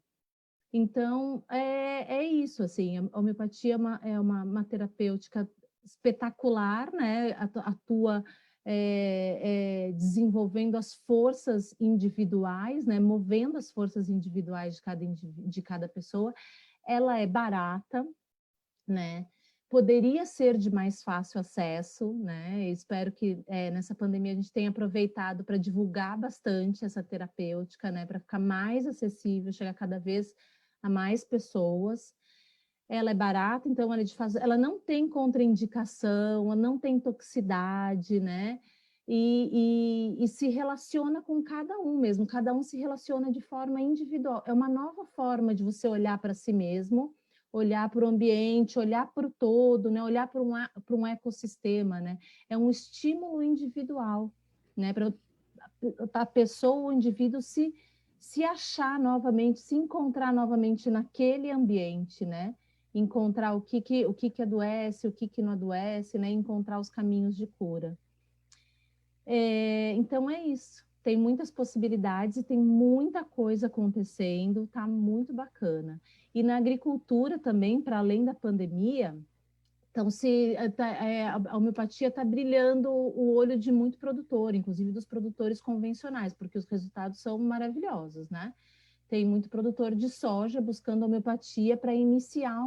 Speaker 5: Então, é isso, assim, a homeopatia é uma terapêutica espetacular, né? Atua desenvolvendo as forças individuais, né? Movendo as forças individuais de cada pessoa. Ela é barata, né? poderia ser de mais fácil acesso, né? Eu espero que nessa pandemia a gente tenha aproveitado para divulgar bastante essa terapêutica, né? Para ficar mais acessível, chegar cada vez a mais pessoas. Ela é barata, então ela não tem contraindicação, ela não tem toxicidade, né? E se relaciona com cada um mesmo, cada um se relaciona de forma individual. É uma nova forma de você olhar para si mesmo, olhar para o ambiente, olhar para o todo, né? Olhar para um ecossistema, né? É um estímulo individual, né? Para a pessoa, o indivíduo se achar novamente, se encontrar novamente naquele ambiente, né? Encontrar o que adoece, o que não adoece, né? Encontrar os caminhos de cura. Então é isso. Tem muitas possibilidades e tem muita coisa acontecendo, tá muito bacana. E na agricultura também, para além da pandemia, então a homeopatia está brilhando o olho de muito produtor, inclusive dos produtores convencionais, porque os resultados são maravilhosos, né? Tem muito produtor de soja buscando homeopatia para iniciar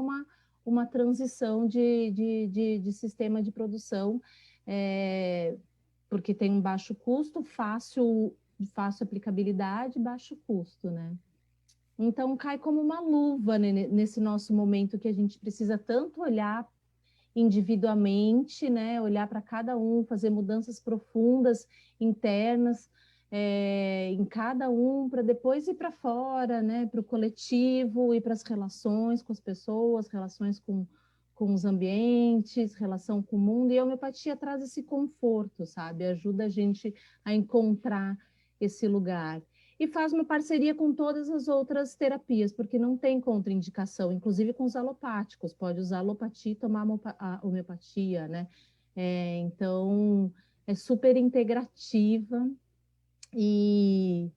Speaker 5: uma transição de sistema de produção, porque tem um baixo custo, fácil aplicabilidade, baixo custo, né? Então, cai como uma luva, né, nesse nosso momento que a gente precisa tanto olhar individualmente, né? Olhar para cada um, fazer mudanças profundas, internas, em cada um, para depois ir para fora, né? Para o coletivo e para as relações com as pessoas, relações com os ambientes, relação com o mundo. E a homeopatia traz esse conforto, sabe? Ajuda a gente a encontrar esse lugar. E faz uma parceria com todas as outras terapias, porque não tem contraindicação, inclusive com os alopáticos. Pode usar alopatia e tomar a homeopatia, né? Então, é super integrativa e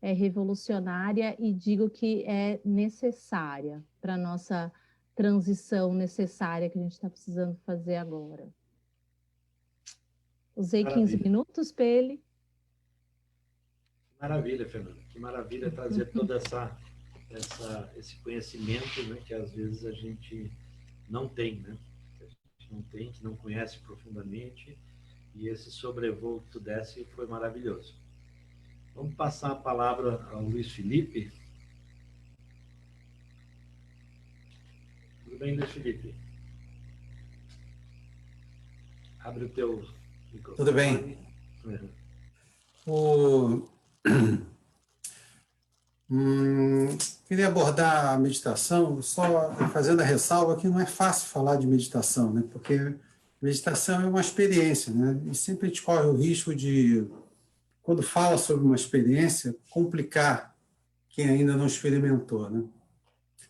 Speaker 5: é revolucionária, e digo que é necessária para a nossa transição necessária que a gente está precisando fazer agora. Usei 15 minutos, Pele.
Speaker 1: Maravilha, Fernanda. Que maravilha trazer todo esse conhecimento, né, que às vezes a gente não tem, né? Que a gente não tem, que não conhece profundamente, e esse sobrevoo que tu desse foi maravilhoso. Vamos passar a palavra ao Luiz Felipe. Tudo bem, Luiz Felipe? Abre o teu microfone.
Speaker 2: Tudo bem. Queria abordar a meditação, só fazendo a ressalva que não é fácil falar de meditação, né? Porque meditação é uma experiência, né? E sempre a gente corre o risco de, quando fala sobre uma experiência, complicar quem ainda não experimentou, né?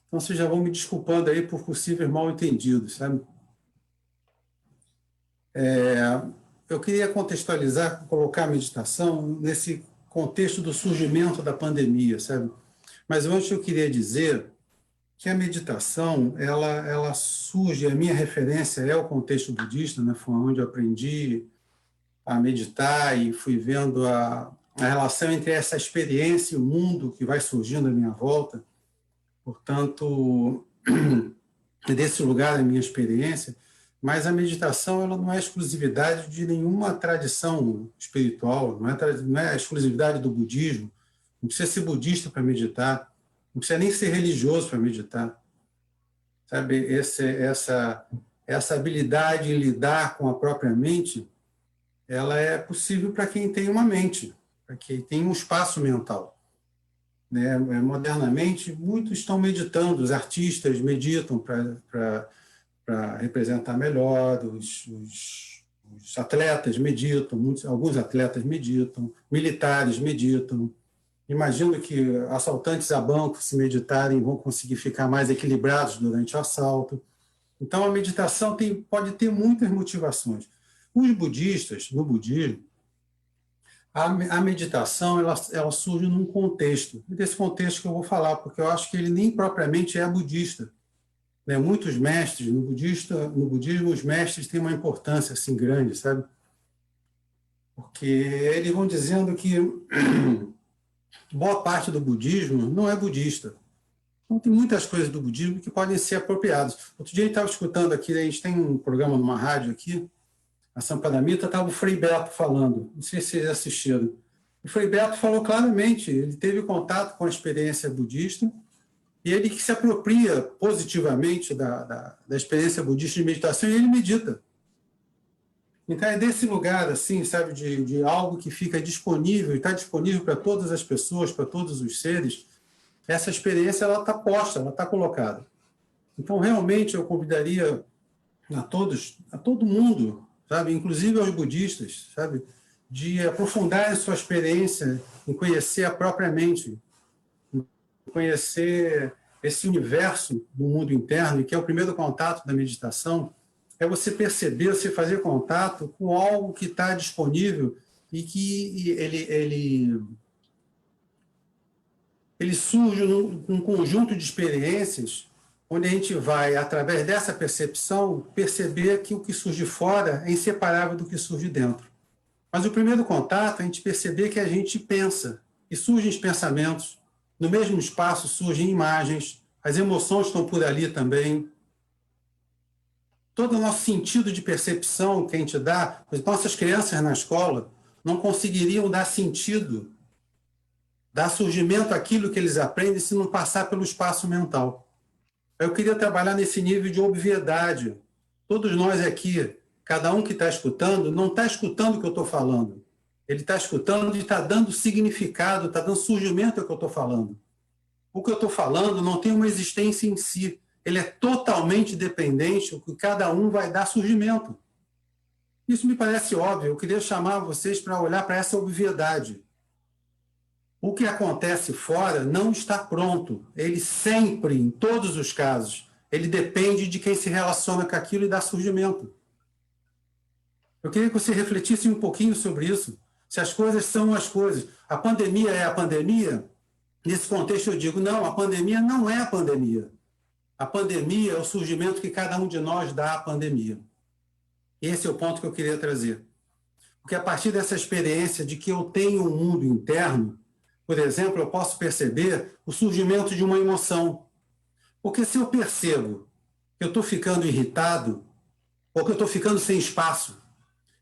Speaker 2: Então, vocês já vão me desculpando aí por possíveis mal-entendidos, sabe? Eu queria contextualizar, colocar a meditação nesse contexto do surgimento da pandemia, sabe? Mas antes eu queria dizer que a meditação, ela surge, a minha referência é o contexto budista, né? Foi onde eu aprendi a meditar e fui vendo a relação entre essa experiência e o mundo que vai surgindo à minha volta. Portanto, desse lugar da minha experiência, mas a meditação ela não é exclusividade de nenhuma tradição espiritual, não é a exclusividade do budismo. Não precisa ser budista para meditar, não precisa nem ser religioso para meditar. Sabe, essa habilidade em lidar com a própria mente, ela é possível para quem tem uma mente, para quem tem um espaço mental. Né? Modernamente, muitos estão meditando, os artistas meditam para representar melhor, os atletas meditam, alguns atletas meditam, militares meditam. Imagino que assaltantes a banco, se meditarem, vão conseguir ficar mais equilibrados durante o assalto. Então, a meditação pode ter muitas motivações. Os budistas, no budismo, a meditação ela surge num contexto, desse contexto que eu vou falar, porque eu acho que ele nem propriamente é budista. Né? Muitos mestres, no budismo, os mestres têm uma importância assim grande, sabe? Porque eles vão dizendo que boa parte do budismo não é budista. Então, tem muitas coisas do budismo que podem ser apropriadas. Outro dia, a gente estava escutando aqui, a gente tem um programa numa rádio aqui, a Sampadamita, estava o Frei Beto falando, não sei se vocês assistiram. O Frei Beto falou claramente, ele teve contato com a experiência budista, e ele que se apropria positivamente da experiência budista de meditação, e ele medita. Então, é desse lugar, assim, sabe, de algo que fica disponível, e está disponível para todas as pessoas, para todos os seres. Essa experiência, ela está posta, ela está colocada. Então, realmente, eu convidaria a todos, a todo mundo, sabe, inclusive aos budistas, sabe, de aprofundar a sua experiência em conhecer a própria mente, conhecer esse universo do mundo interno, que é o primeiro contato da meditação, é você perceber, você fazer contato com algo que está disponível e que ele surge num conjunto de experiências onde a gente vai, através dessa percepção, perceber que o que surge fora é inseparável do que surge dentro. Mas o primeiro contato é a gente perceber que a gente pensa, e surgem os pensamentos, no mesmo espaço surgem imagens, as emoções estão por ali também. Todo o nosso sentido de percepção que a gente dá, as nossas crianças na escola não conseguiriam dar sentido, dar surgimento àquilo que eles aprendem se não passar pelo espaço mental. Eu queria trabalhar nesse nível de obviedade. Todos nós aqui, cada um que está escutando, não está escutando o que eu estou falando. Ele está escutando e está dando significado, está dando surgimento ao que eu estou falando. O que eu estou falando não tem uma existência em si. Ele é totalmente dependente, o que cada um vai dar surgimento. Isso me parece óbvio. Eu queria chamar vocês para olhar para essa obviedade. O que acontece fora não está pronto. Ele sempre, em todos os casos, ele depende de quem se relaciona com aquilo e dá surgimento. Eu queria que você refletisse um pouquinho sobre isso. Se as coisas são as coisas. A pandemia é a pandemia? Nesse contexto eu digo, não, a pandemia não é a pandemia. A pandemia é o surgimento que cada um de nós dá à pandemia. Esse é o ponto que eu queria trazer. Porque a partir dessa experiência de que eu tenho um mundo interno, por exemplo, eu posso perceber o surgimento de uma emoção. Porque se eu percebo que eu estou ficando irritado, ou que eu estou ficando sem espaço,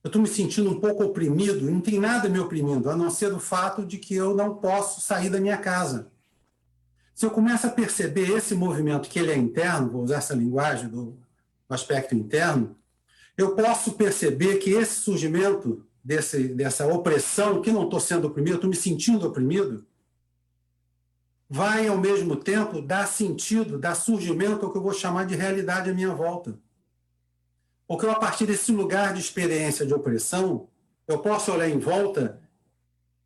Speaker 2: eu estou me sentindo um pouco oprimido, não tem nada me oprimindo, a não ser o fato de que eu não posso sair da minha casa. Se eu começo a perceber esse movimento, que ele é interno, vou usar essa linguagem do aspecto interno, eu posso perceber que esse surgimento dessa opressão, que não estou sendo oprimido, estou me sentindo oprimido, vai, ao mesmo tempo, dar sentido, dar surgimento ao que eu vou chamar de realidade à minha volta. Porque eu, a partir desse lugar de experiência de opressão, eu posso olhar em volta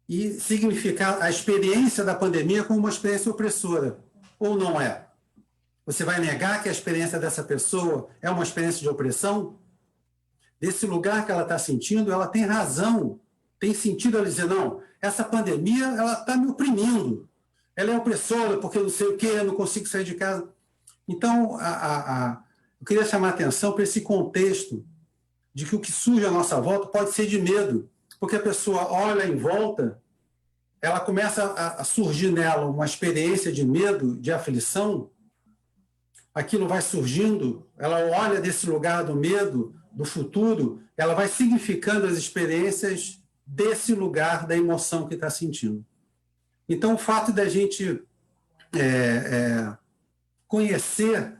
Speaker 2: e significar a experiência da pandemia como uma experiência opressora. Ou não é? Você vai negar que a experiência dessa pessoa é uma experiência de opressão? Desse lugar que ela está sentindo, ela tem razão, tem sentido ela dizer, não, essa pandemia ela está me oprimindo, ela é opressora porque não sei o quê, eu não consigo sair de casa. Então, eu queria chamar a atenção para esse contexto de que o que surge à nossa volta pode ser de medo, porque a pessoa olha em volta, ela começa a surgir nela uma experiência de medo, de aflição, aquilo vai surgindo, ela olha desse lugar do medo, do futuro, ela vai significando as experiências desse lugar da emoção que está sentindo. Então, o fato da gente conhecer,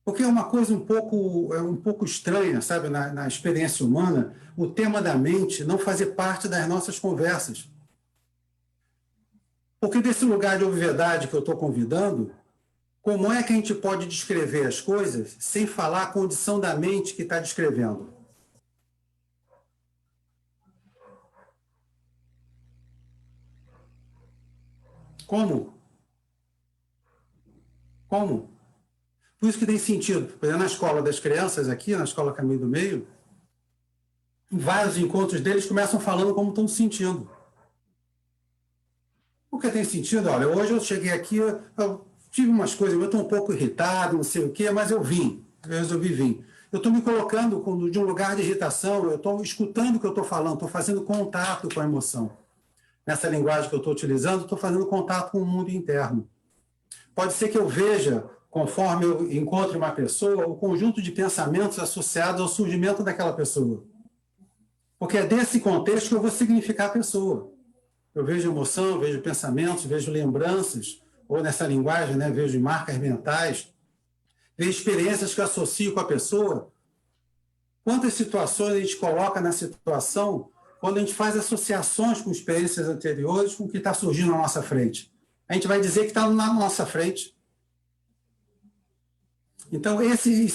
Speaker 2: porque é uma coisa um pouco estranha, sabe, na experiência humana, o tema da mente não fazer parte das nossas conversas. Porque desse lugar de obviedade que eu estou convidando, como é que a gente pode descrever as coisas sem falar a condição da mente que está descrevendo? Como? Como? Por isso que tem sentido. Por exemplo, na escola das crianças aqui, na escola Caminho do Meio, em vários encontros deles começam falando como estão se sentindo. Porque tem sentido, olha, hoje eu cheguei aqui, eu tive umas coisas, eu estou um pouco irritado, não sei o quê, mas eu resolvi vir. Eu estou me colocando de um lugar de irritação, eu estou escutando o que eu estou falando, estou fazendo contato com a emoção. Nessa linguagem que eu estou utilizando, estou fazendo contato com o mundo interno. Pode ser que eu veja, conforme eu encontre uma pessoa, o conjunto de pensamentos associados ao surgimento daquela pessoa. Porque é desse contexto que eu vou significar a pessoa. Eu vejo emoção, vejo pensamentos, vejo lembranças, ou nessa linguagem, né, vejo marcas mentais, vejo experiências que eu associo com a pessoa. Quantas situações a gente coloca na situação quando a gente faz associações com experiências anteriores com o que está surgindo na nossa frente? A gente vai dizer que está na nossa frente. Então, esse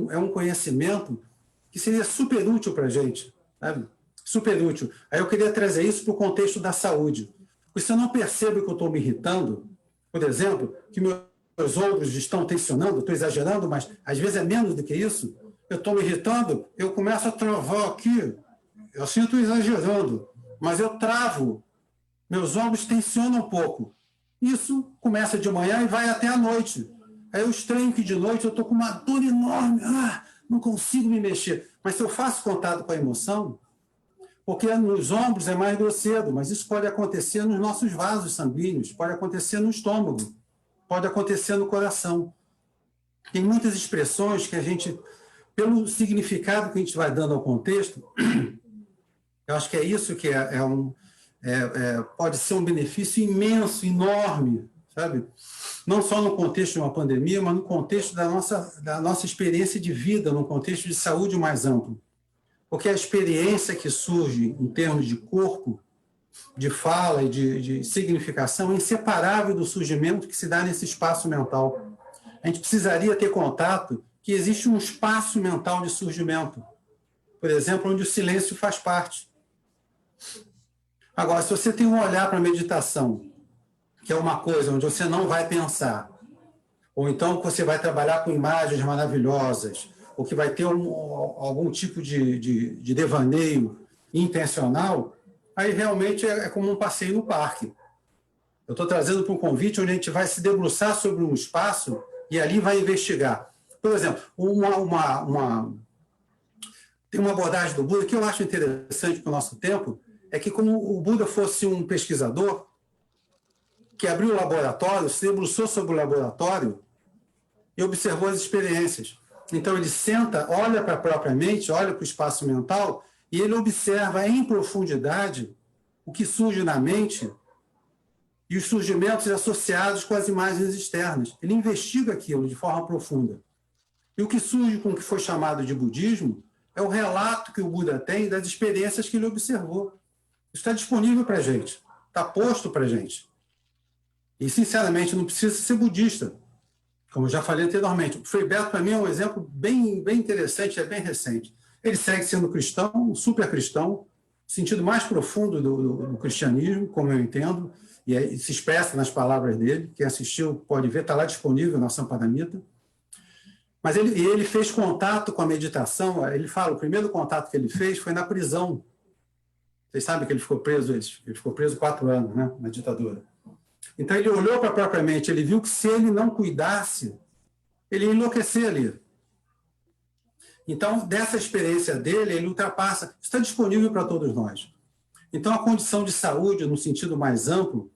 Speaker 2: é um conhecimento que seria super útil para a gente, sabe? Super útil. Aí eu queria trazer isso para o contexto da saúde. Porque se eu não percebo que eu estou me irritando, por exemplo, que meus ombros estão tensionando, estou exagerando, mas às vezes é menos do que isso, eu estou me irritando, eu começo a travar aqui, eu assim estou exagerando, mas eu travo, meus ombros tensionam um pouco. Isso começa de manhã e vai até a noite. Aí eu estranho que de noite eu estou com uma dor enorme, não consigo me mexer. Mas se eu faço contato com a emoção, porque nos ombros é mais grosseiro, mas isso pode acontecer nos nossos vasos sanguíneos, pode acontecer no estômago, pode acontecer no coração. Tem muitas expressões que a gente, pelo significado que a gente vai dando ao contexto, eu acho que é isso que pode ser um benefício imenso, enorme, sabe? Não só no contexto de uma pandemia, mas no contexto da nossa experiência de vida, no contexto de saúde mais amplo. Porque a experiência que surge em termos de corpo, de fala e de significação é inseparável do surgimento que se dá nesse espaço mental. A gente precisaria ter contato que existe um espaço mental de surgimento. Por exemplo, onde o silêncio faz parte. Agora, se você tem um olhar para a meditação, que é uma coisa onde você não vai pensar, ou então você vai trabalhar com imagens maravilhosas, ou que vai ter algum tipo de devaneio intencional, aí realmente é como um passeio no parque. Eu estou trazendo para um convite onde a gente vai se debruçar sobre um espaço e ali vai investigar. Por exemplo, tem uma abordagem do Buda que eu acho interessante para o nosso tempo, é que como o Buda fosse um pesquisador que abriu o laboratório, se debruçou sobre o laboratório e observou as experiências. Então, ele senta, olha para a própria mente, olha para o espaço mental e ele observa em profundidade o que surge na mente e os surgimentos associados com as imagens externas. Ele investiga aquilo de forma profunda. E o que surge com o que foi chamado de budismo é o relato que o Buda tem das experiências que ele observou. Isso está disponível para a gente, está posto para a gente. E, sinceramente, não precisa ser budista. Como eu já falei anteriormente, o Frei Beto, para mim, é um exemplo bem interessante, é bem recente. Ele segue sendo cristão, um super cristão, no sentido mais profundo do cristianismo, como eu entendo, e se expressa nas palavras dele. Quem assistiu pode ver, está lá disponível na Sampadamita. Mas ele fez contato com a meditação, ele fala, o primeiro contato que ele fez foi na prisão. Vocês sabem que ele ficou preso 4 anos, né, na ditadura. Então, ele olhou para a própria mente, ele viu que se ele não cuidasse, ele ia enlouquecer ali. Então, dessa experiência dele, ele ultrapassa, está disponível para todos nós. Então, a condição de saúde, no sentido mais amplo,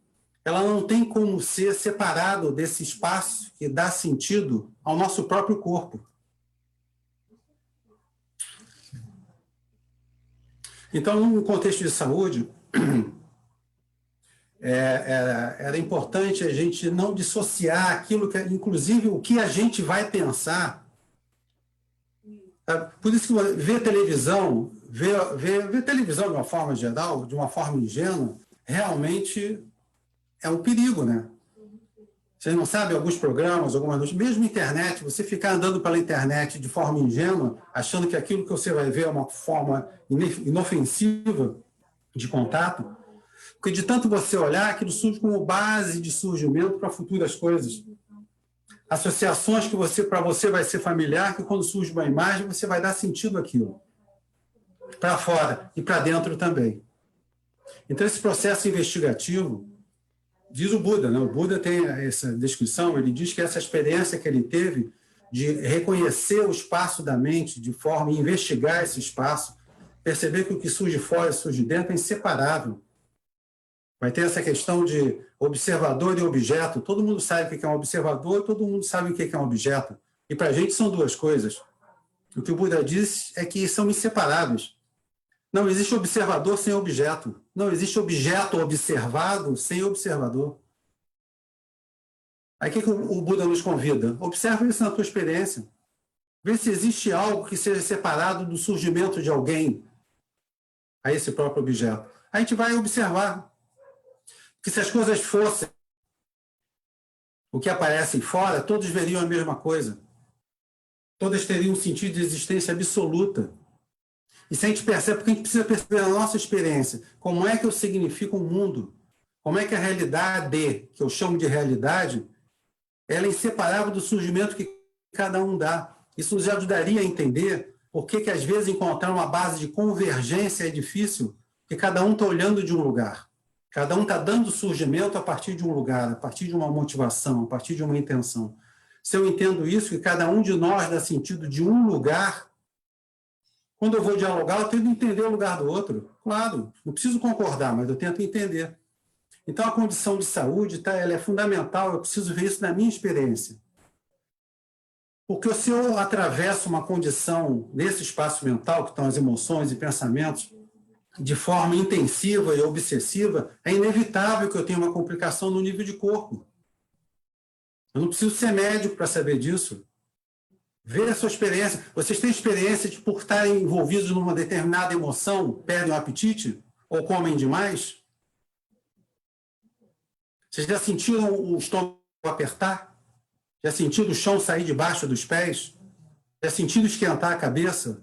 Speaker 2: ela não tem como ser separado desse espaço que dá sentido ao nosso próprio corpo. Então, no contexto de saúde, era importante a gente não dissociar aquilo que, inclusive, o que a gente vai pensar. Por isso que ver televisão, ver televisão de uma forma geral, de uma forma ingênua, realmente é um perigo, né? Vocês não sabem alguns programas, algumas notícias, mesmo internet, você ficar andando pela internet de forma ingênua, achando que aquilo que você vai ver é uma forma inofensiva de contato, porque de tanto você olhar, aquilo surge como base de surgimento para futuras coisas. Associações que para você vai ser familiar, que quando surge uma imagem, você vai dar sentido àquilo. Para fora e para dentro também. Então, esse processo investigativo, diz o Buda, né? O Buda tem essa descrição, ele diz que essa experiência que ele teve de reconhecer o espaço da mente de forma a investigar esse espaço, perceber que o que surge fora e surge dentro é inseparável. Vai ter essa questão de observador e objeto. Todo mundo sabe o que é um observador, todo mundo sabe o que é um objeto. E para a gente são duas coisas. O que o Buda diz é que são inseparáveis. Não existe observador sem objeto. Não existe objeto observado sem observador. Aí o que o Buda nos convida? Observa isso na tua experiência. Vê se existe algo que seja separado do surgimento de alguém a esse próprio objeto. A gente vai observar que se as coisas fossem o que aparecem fora, todos veriam a mesma coisa. Todas teriam um sentido de existência absoluta. E se a gente percebe, porque a gente precisa perceber a nossa experiência, como é que eu significo um mundo, como é que a realidade, que eu chamo de realidade, ela é inseparável do surgimento que cada um dá. Isso nos ajudaria a entender por que às vezes encontrar uma base de convergência é difícil, porque cada um está olhando de um lugar. Cada um está dando surgimento a partir de um lugar, a partir de uma motivação, a partir de uma intenção. Se eu entendo isso, que cada um de nós dá sentido de um lugar, quando eu vou dialogar, eu tento entender o lugar do outro. Claro, não preciso concordar, mas eu tento entender. Então, a condição de saúde, ela é fundamental, eu preciso ver isso na minha experiência. Porque se eu atravesso uma condição nesse espaço mental, que estão as emoções e pensamentos, de forma intensiva e obsessiva, é inevitável que eu tenha uma complicação no nível de corpo. Eu não preciso ser médico para saber disso. Vê a sua experiência. Vocês têm experiência de, por estarem envolvidos numa determinada emoção, perdem o apetite? Ou comem demais? Vocês já sentiram o estômago apertar? Já sentiram o chão sair debaixo dos pés? Já sentiram esquentar a cabeça?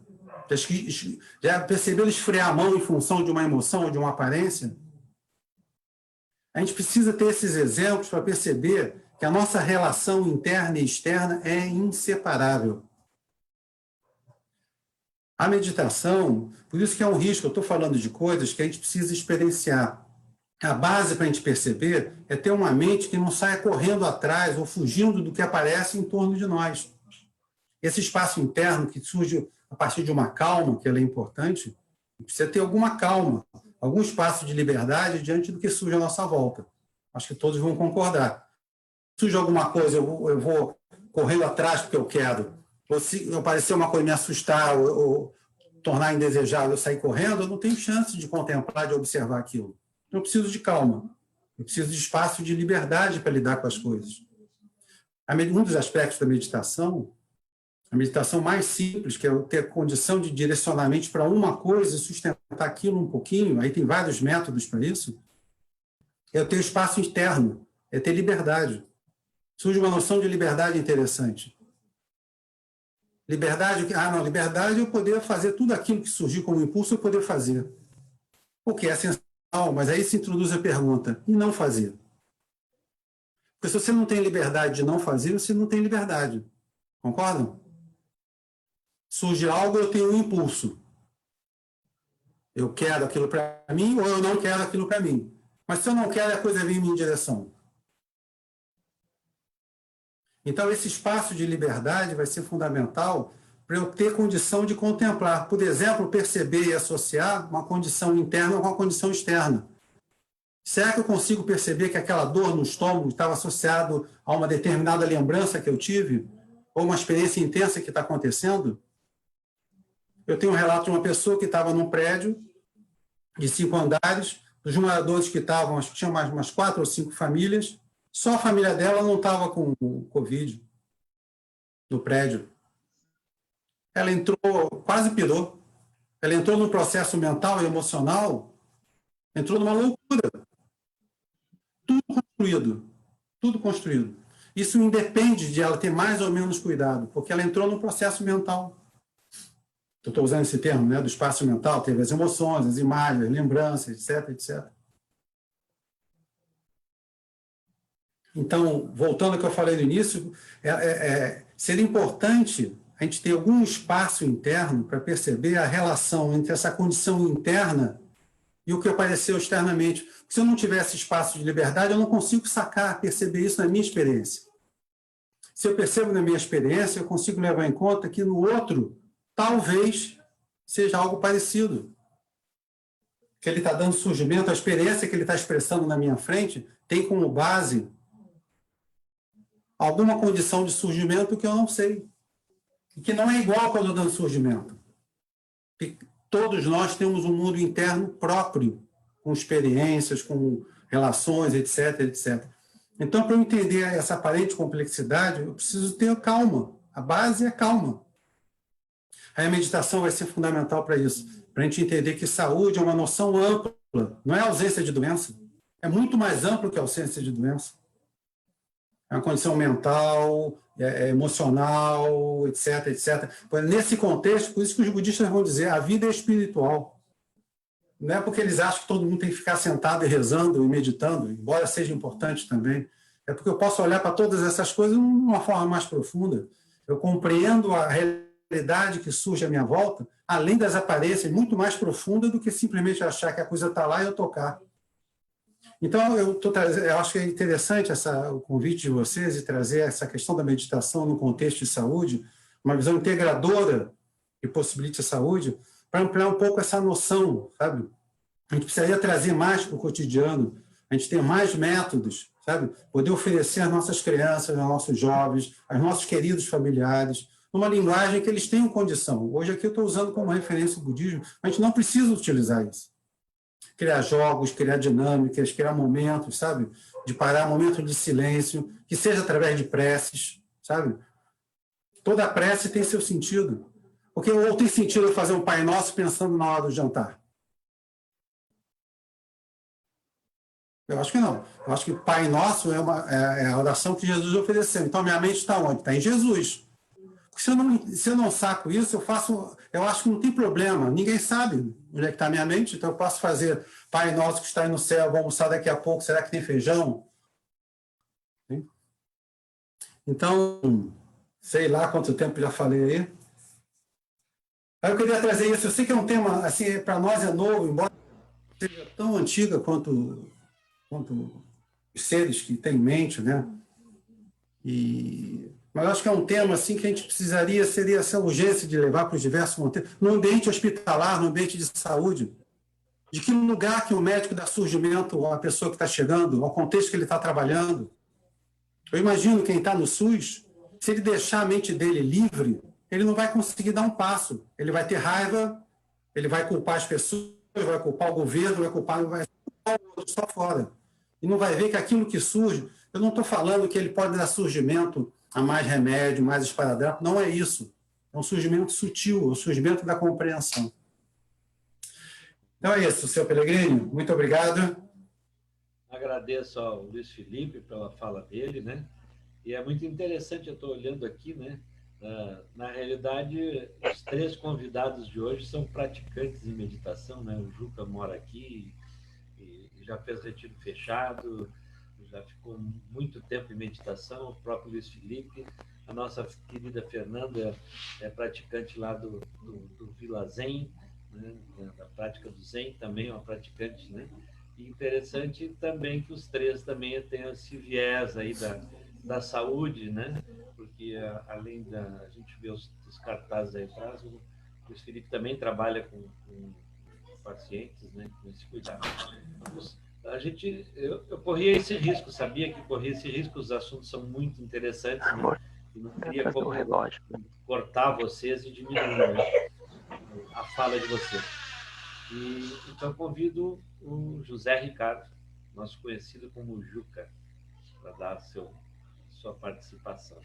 Speaker 2: Já perceberam esfriar a mão em função de uma emoção ou de uma aparência? A gente precisa ter esses exemplos para perceber que a nossa relação interna e externa é inseparável. A meditação, por isso que é um risco, eu estou falando de coisas que a gente precisa experienciar. A base para a gente perceber é ter uma mente que não saia correndo atrás ou fugindo do que aparece em torno de nós. Esse espaço interno que surge a partir de uma calma, que ela é importante, precisa ter alguma calma, algum espaço de liberdade diante do que surge à nossa volta. Acho que todos vão concordar. Se surge alguma coisa, eu vou correndo atrás porque eu quero. Ou se aparecer uma coisa me assustar ou tornar indesejável, eu sair correndo, eu não tenho chance de contemplar, de observar aquilo. Eu preciso de calma. Eu preciso de espaço de liberdade para lidar com as coisas. Um dos aspectos da meditação, a meditação mais simples, que é eu ter condição de direcionamento para uma coisa e sustentar aquilo um pouquinho, aí tem vários métodos para isso, é eu ter espaço interno, é ter liberdade. Surge uma noção de liberdade interessante. Liberdade, liberdade é eu poder fazer tudo aquilo que surgir como impulso, eu poder fazer. O que é essencial, mas aí se introduz a pergunta, e não fazer? Porque se você não tem liberdade de não fazer, você não tem liberdade. Concordam? Surge algo, eu tenho um impulso. Eu quero aquilo para mim ou eu não quero aquilo para mim. Mas se eu não quero, a coisa vem em minha direção. Então, esse espaço de liberdade vai ser fundamental para eu ter condição de contemplar. Por exemplo, perceber e associar uma condição interna com uma condição externa. Será que eu consigo perceber que aquela dor no estômago estava associada a uma determinada lembrança que eu tive? Ou uma experiência intensa que está acontecendo? Eu tenho um relato de uma pessoa que estava num prédio de 5 andares, dos moradores que estavam, acho que tinha umas 4 ou 5 famílias, só a família dela não estava com o Covid no prédio. Ela entrou, quase pirou. Ela entrou num processo mental e emocional, entrou numa loucura. Tudo construído. Isso independe de ela ter mais ou menos cuidado, porque ela entrou num processo mental. Eu estou usando esse termo, né, do espaço mental, teve as emoções, as imagens, as lembranças, etc, etc. Então, voltando ao que eu falei no início, seria importante a gente ter algum espaço interno para perceber a relação entre essa condição interna e o que apareceu externamente. Porque se eu não tivesse espaço de liberdade, eu não consigo sacar, perceber isso na minha experiência. Se eu percebo na minha experiência, eu consigo levar em conta que no outro, talvez seja algo parecido. que ele está dando surgimento, a experiência que ele está expressando na minha frente, tem como base alguma condição de surgimento que eu não sei. E que não é igual quando eu dou surgimento. E todos nós temos um mundo interno próprio, com experiências, com relações, etc, etc. Então, para eu entender essa aparente complexidade, eu preciso ter calma. A base é calma. Aí a meditação vai ser fundamental para isso, para a gente entender que saúde é uma noção ampla, não é ausência de doença. É muito mais amplo que a ausência de doença. É uma condição mental, emocional, etc, etc. Nesse contexto, por isso que os budistas vão dizer, a vida é espiritual. Não é porque eles acham que todo mundo tem que ficar sentado e rezando e meditando, embora seja importante também. É porque eu posso olhar para todas essas coisas de uma forma mais profunda. Eu compreendo a realidade que surge à minha volta, além das aparências, muito mais profunda do que simplesmente achar que a coisa está lá e eu tocar. Então, eu acho que é interessante o convite de vocês e trazer essa questão da meditação no contexto de saúde, uma visão integradora que possibilite a saúde, para ampliar um pouco essa noção, sabe? A gente precisaria trazer mais para o cotidiano, a gente ter mais métodos, sabe? Poder oferecer às nossas crianças, aos nossos jovens, aos nossos queridos familiares, numa linguagem que eles tenham condição. Hoje aqui eu estou usando como referência o budismo, mas a gente não precisa utilizar isso. Criar jogos, criar dinâmicas, criar momentos, sabe? De parar, momentos de silêncio, que seja através de preces, sabe? Toda prece tem seu sentido. Porque ou tem sentido eu fazer um Pai Nosso pensando na hora do jantar? Eu acho que não. Eu acho que Pai Nosso é a oração que Jesus ofereceu. Então, minha mente está onde? Está em Jesus. Se eu não saco isso, eu acho que não tem problema. Ninguém sabe onde é que está a minha mente, então eu posso fazer Pai Nosso que está aí no céu, vou almoçar daqui a pouco, será que tem feijão? Então, sei lá quanto tempo já falei aí. Aí eu queria trazer isso. Eu sei que é um tema, assim, para nós é novo, embora seja tão antiga quanto os seres que têm em mente, né? Mas eu acho que é um tema assim, que a gente seria essa urgência de levar para os diversos contextos, no ambiente hospitalar, no ambiente de saúde. De que lugar que o médico dá surgimento à pessoa que está chegando, ao contexto que ele está trabalhando. Eu imagino quem está no SUS, se ele deixar a mente dele livre, ele não vai conseguir dar um passo. Ele vai ter raiva, ele vai culpar as pessoas, vai culpar o governo, vai culpar o outro só fora. E não vai ver que aquilo que surge, eu não estou falando que ele pode dar surgimento a mais remédio, mais esparadrapo, não é isso. É um surgimento sutil, é um surgimento da compreensão. Então é isso, seu Pellegrini, muito obrigado.
Speaker 1: Agradeço ao Luiz Felipe pela fala dele, né? E é muito interessante, eu estou olhando aqui, né? Na realidade, os 3 convidados de hoje são praticantes em meditação, né? O Juca mora aqui e já fez retiro fechado, já ficou muito tempo em meditação, o próprio Luiz Felipe, a nossa querida Fernanda é praticante lá do Vila Zen, né? Da prática do Zen, também é uma praticante, né? E interessante também que os 3 também tenham esse viés aí da saúde, né? Porque além a gente vê os cartazes aí atrás, o Luiz Felipe também trabalha com pacientes, né? Com esse cuidado. Eu corria esse risco, sabia que corria esse risco, os assuntos são muito interessantes, né? E não queria como cortar vocês e diminuir, né, a fala de vocês. Então convido o José Ricardo, nosso conhecido como Juca, para dar sua participação.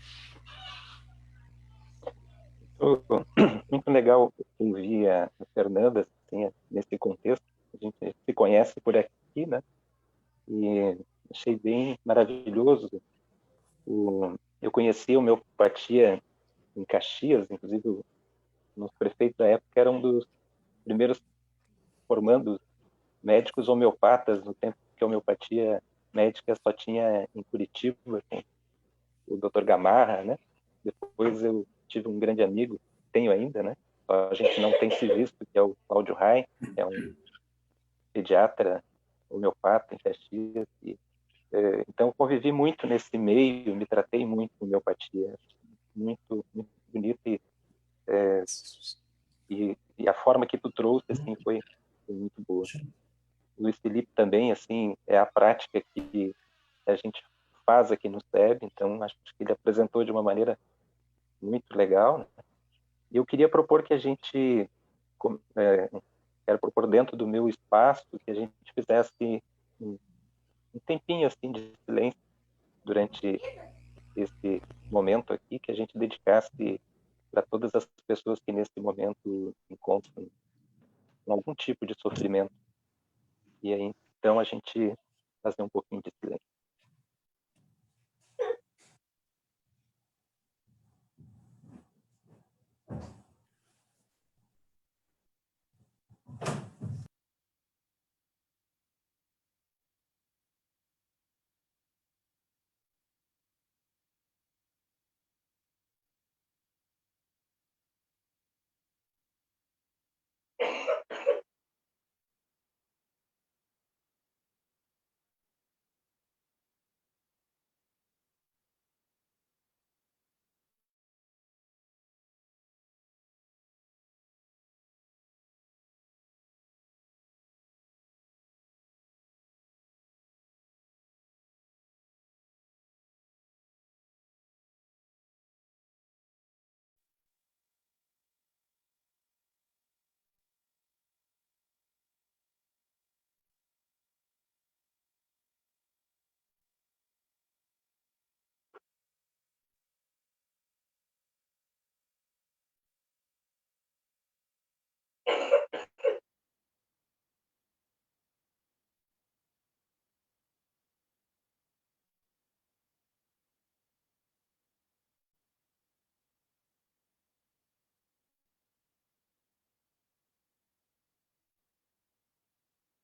Speaker 6: Muito legal ouvir a Fernanda assim, nesse contexto. A gente se conhece por aqui, né? E achei bem maravilhoso. Eu conheci a homeopatia em Caxias, inclusive o nosso prefeito da época era um dos primeiros formandos médicos homeopatas, no tempo que a homeopatia médica só tinha em Curitiba, com o Dr. Gamarra, né? Depois eu tive um grande amigo, tenho ainda, né? A gente não tem se visto, que é o Cláudio Rai, é um pediatra homeopata em Caxias. Então, convivi muito nesse meio, me tratei muito com homeopatia, muito, muito bonito. E a forma que tu trouxe assim, foi muito boa. Luiz Felipe também, assim, é a prática que a gente faz aqui no SEB, então acho que ele apresentou de uma maneira muito legal, né? E eu queria propor que a gente, quero propor dentro do meu espaço, que a gente fizesse um tempinho assim de silêncio durante esse momento aqui, que a gente dedicasse para todas as pessoas que nesse momento encontram algum tipo de sofrimento. E aí, então, a gente fazer um pouquinho de silêncio.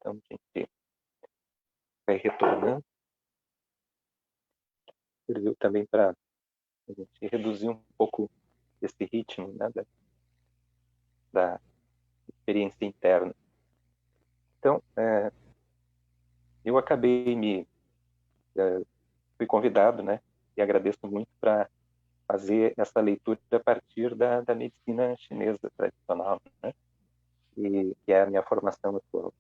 Speaker 6: Então, a gente vai retornando. Serviu também para a gente reduzir um pouco esse ritmo, né, da experiência interna. Então, eu acabei fui convidado, né, e agradeço muito para fazer essa leitura a partir da medicina chinesa tradicional, né, que é a minha formação atual.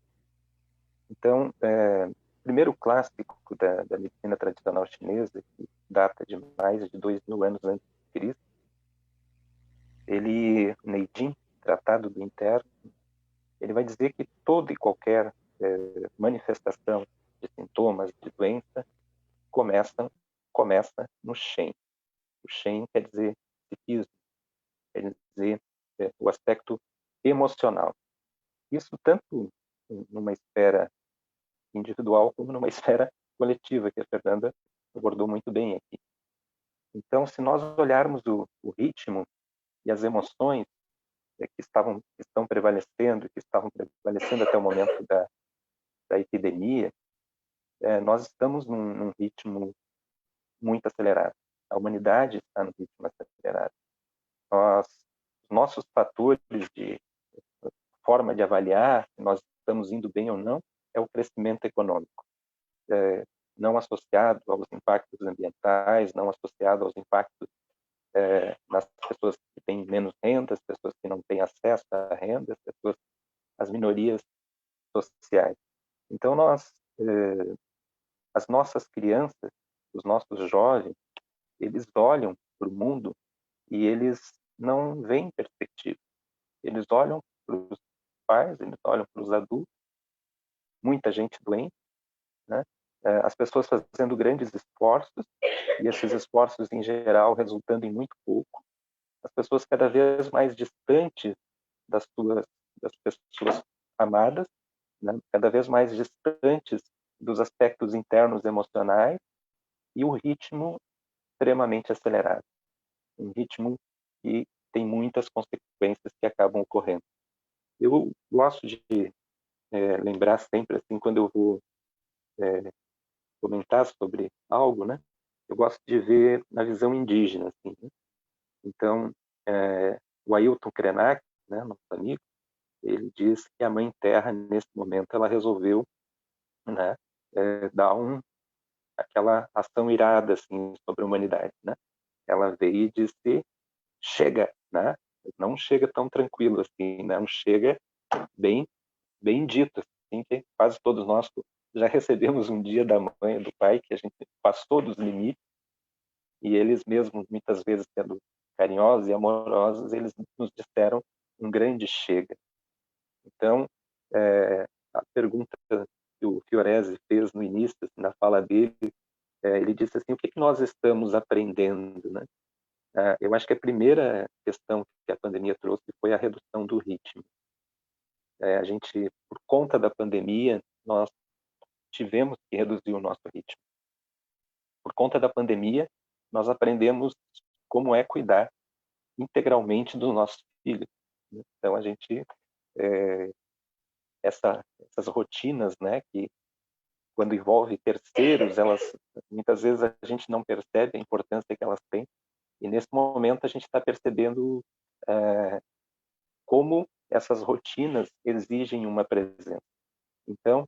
Speaker 6: Então, o primeiro clássico da medicina tradicional chinesa, que data de mais de 2000 anos antes de Cristo, ele, Neijing, Tratado do Interno, ele vai dizer que toda e qualquer manifestação de sintomas de doença começa no Shen. O Shen quer dizer psiquismo, quer dizer o aspecto emocional. Isso tanto numa esfera individual como numa esfera coletiva, que a Fernanda abordou muito bem aqui. Então, se nós olharmos o ritmo e as emoções que estão prevalecendo, que estavam prevalecendo até o momento da epidemia, nós estamos num ritmo muito acelerado. A humanidade está num ritmo acelerado. Nossos fatores de forma de avaliar se nós estamos indo bem ou não é o crescimento econômico, não associado aos impactos ambientais, não associado aos impactos nas pessoas que têm menos renda, as pessoas que não têm acesso à renda, as minorias sociais. Então, as nossas crianças, os nossos jovens, eles olham para o mundo e eles não veem perspectiva. Eles olham para os pais, eles olham para os adultos, muita gente doente, né? As pessoas fazendo grandes esforços, e esses esforços, em geral, resultando em muito pouco. As pessoas cada vez mais distantes das pessoas amadas, né? Cada vez mais distantes dos aspectos internos emocionais, e o ritmo extremamente acelerado. Um ritmo que tem muitas consequências que acabam ocorrendo. Eu gosto de lembrar sempre, assim, quando eu vou comentar sobre algo, né? Eu gosto de ver na visão indígena, assim, né? Então, o Ailton Krenak, né, nosso amigo, ele diz que a Mãe Terra, nesse momento, ela resolveu, né, dar aquela ação irada, assim, sobre a humanidade, né? Ela veio e disse, chega, né? Não chega tão tranquilo, assim, não chega bem dito, assim, que faz quase todos nós já recebemos um dia da mãe e do pai que a gente passou dos limites, e eles mesmos, muitas vezes, sendo carinhosos e amorosos, eles nos disseram um grande chega. Então, a pergunta que o Fiorese fez no início, na fala dele, ele disse assim, o que nós estamos aprendendo, né? Eu acho que a primeira questão que a pandemia trouxe foi a redução do ritmo. A gente, por conta da pandemia, nós tivemos que reduzir o nosso ritmo. Por conta da pandemia, nós aprendemos como é cuidar integralmente dos nossos filhos. Então, a gente... essas rotinas, né, que quando envolve terceiros, elas muitas vezes a gente não percebe a importância que elas têm, e nesse momento a gente está percebendo como essas rotinas exigem uma presença. Então,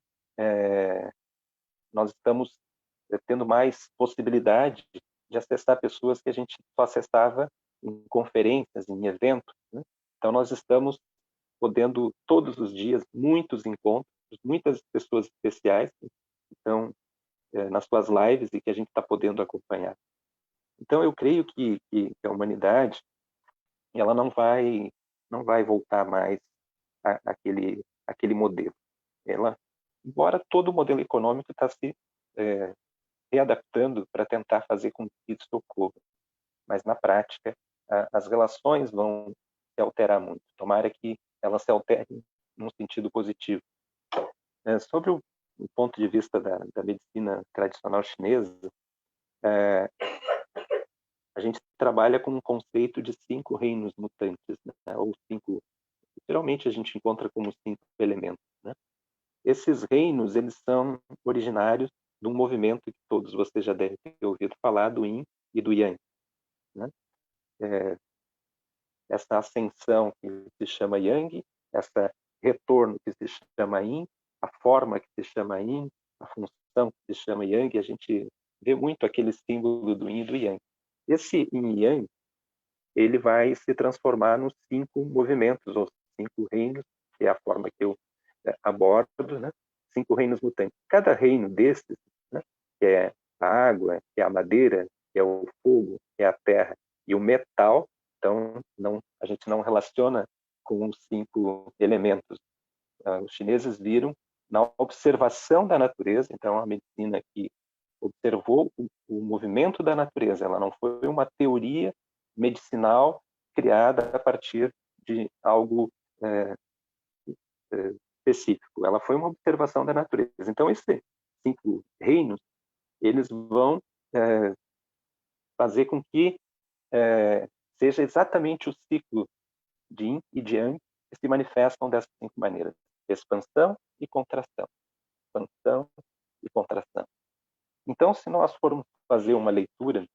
Speaker 6: nós estamos tendo mais possibilidade de acessar pessoas que a gente só acessava em conferências, em eventos, né? Então, nós estamos podendo, todos os dias, muitos encontros, muitas pessoas especiais que estão nas suas lives e que a gente está podendo acompanhar. Então, eu creio que a humanidade ela não vai voltar mais àquele modelo. Ela, embora todo o modelo econômico está se readaptando para tentar fazer com que isso ocorra, mas na prática as relações vão se alterar muito. Tomara que elas se alterem num sentido positivo. Sobre o ponto de vista da medicina tradicional chinesa, a gente trabalha com um conceito de 5 reinos mutantes, né? Ou 5, geralmente a gente encontra como 5 elementos, né? Esses reinos, eles são originários de um movimento que todos vocês já devem ter ouvido falar, do Yin e do Yang, né? Essa ascensão que se chama Yang, esse retorno que se chama Yin, a forma que se chama Yin, a função que se chama Yang, a gente vê muito aquele símbolo do Yin e do Yang. Esse Yin e Yang, ele vai se transformar nos 5 movimentos, ou 5 reinos, que é a forma que eu abordo, né? 5 reinos mutantes. Cada reino desses, né, que é a água, que é a madeira, que é o fogo, que é a terra e o metal, então a gente não relaciona com os 5 elementos. Os chineses viram na observação da natureza, então a medicina que observou o movimento da natureza, ela não foi uma teoria medicinal criada a partir de algo específico, ela foi uma observação da natureza. Então esses 5 reinos, eles vão fazer com que seja exatamente o ciclo de Yin e de Yang que se manifestam dessas 5 maneiras: expansão e contração, expansão e contração. Então, se nós formos fazer uma leitura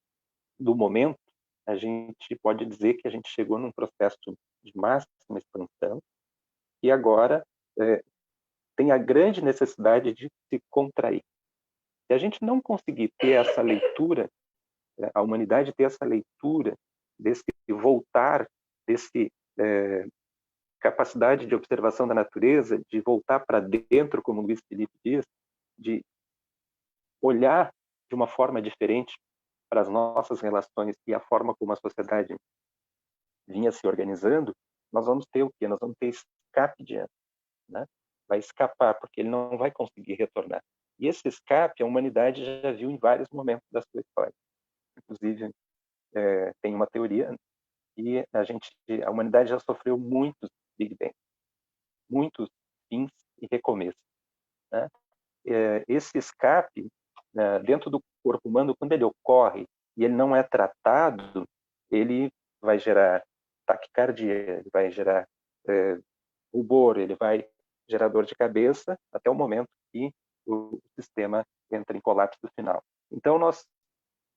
Speaker 6: do momento, a gente pode dizer que a gente chegou num processo de máxima expansão e agora tem a grande necessidade de se contrair. Se a gente não conseguir ter essa leitura, a humanidade ter essa leitura, desse voltar, desse capacidade de observação da natureza, de voltar para dentro, como o Luiz Felipe diz, de olhar de uma forma diferente para as nossas relações e a forma como a sociedade vinha se organizando, nós vamos ter o quê? Nós vamos ter escape de ano, né? Vai escapar, porque ele não vai conseguir retornar. E esse escape, a humanidade já viu em vários momentos da sua história. Inclusive, tem uma teoria que a humanidade já sofreu muitos Big Bang, muitos fins e recomeços, né? Esse escape, dentro do corpo humano, quando ele ocorre e ele não é tratado, ele vai gerar taquicardia, ele vai gerar rubor, ele vai gerar dor de cabeça, até o momento que o sistema entra em colapso final. Então, nós,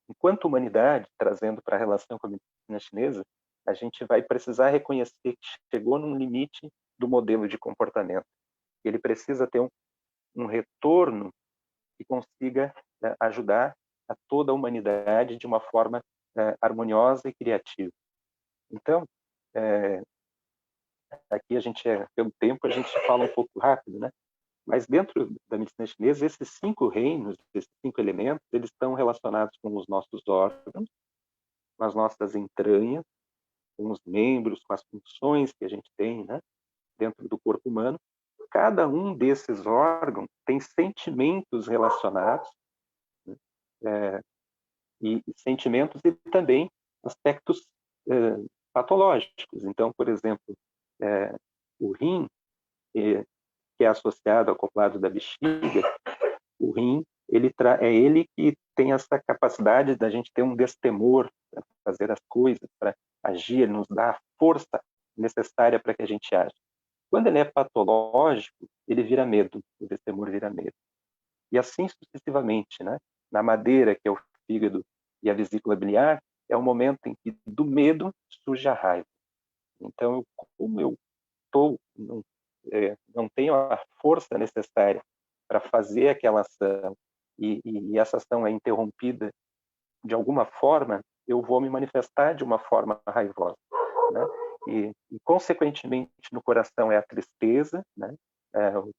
Speaker 6: enquanto humanidade, trazendo para a relação com a medicina chinesa, a gente vai precisar reconhecer que chegou num limite do modelo de comportamento. Ele precisa ter um retorno que consiga ajudar a toda a humanidade de uma forma harmoniosa e criativa. Então, aqui a gente, pelo tempo, a gente fala um pouco rápido, né? Mas dentro da medicina chinesa, esses 5 reinos, esses 5 elementos, eles estão relacionados com os nossos órgãos, com as nossas entranhas, com os membros, com as funções que a gente tem, né, dentro do corpo humano. Cada um desses órgãos tem sentimentos relacionados, né, e sentimentos e também aspectos patológicos. Então, por exemplo, o rim, que é associado ao acoplado da bexiga, o rim, é ele que tem essa capacidade da gente ter um destemor para fazer as coisas, para agir, nos dá a força necessária para que a gente age. Quando ele é patológico, ele vira medo, o destemor vira medo. E assim sucessivamente, né? Na madeira, que é o fígado e a vesícula biliar, é o momento em que do medo surge a raiva. Então, como eu não tenho a força necessária para fazer aquela ação e essa ação é interrompida de alguma forma, eu vou me manifestar de uma forma raivosa, né? E consequentemente, no coração é a tristeza, né? O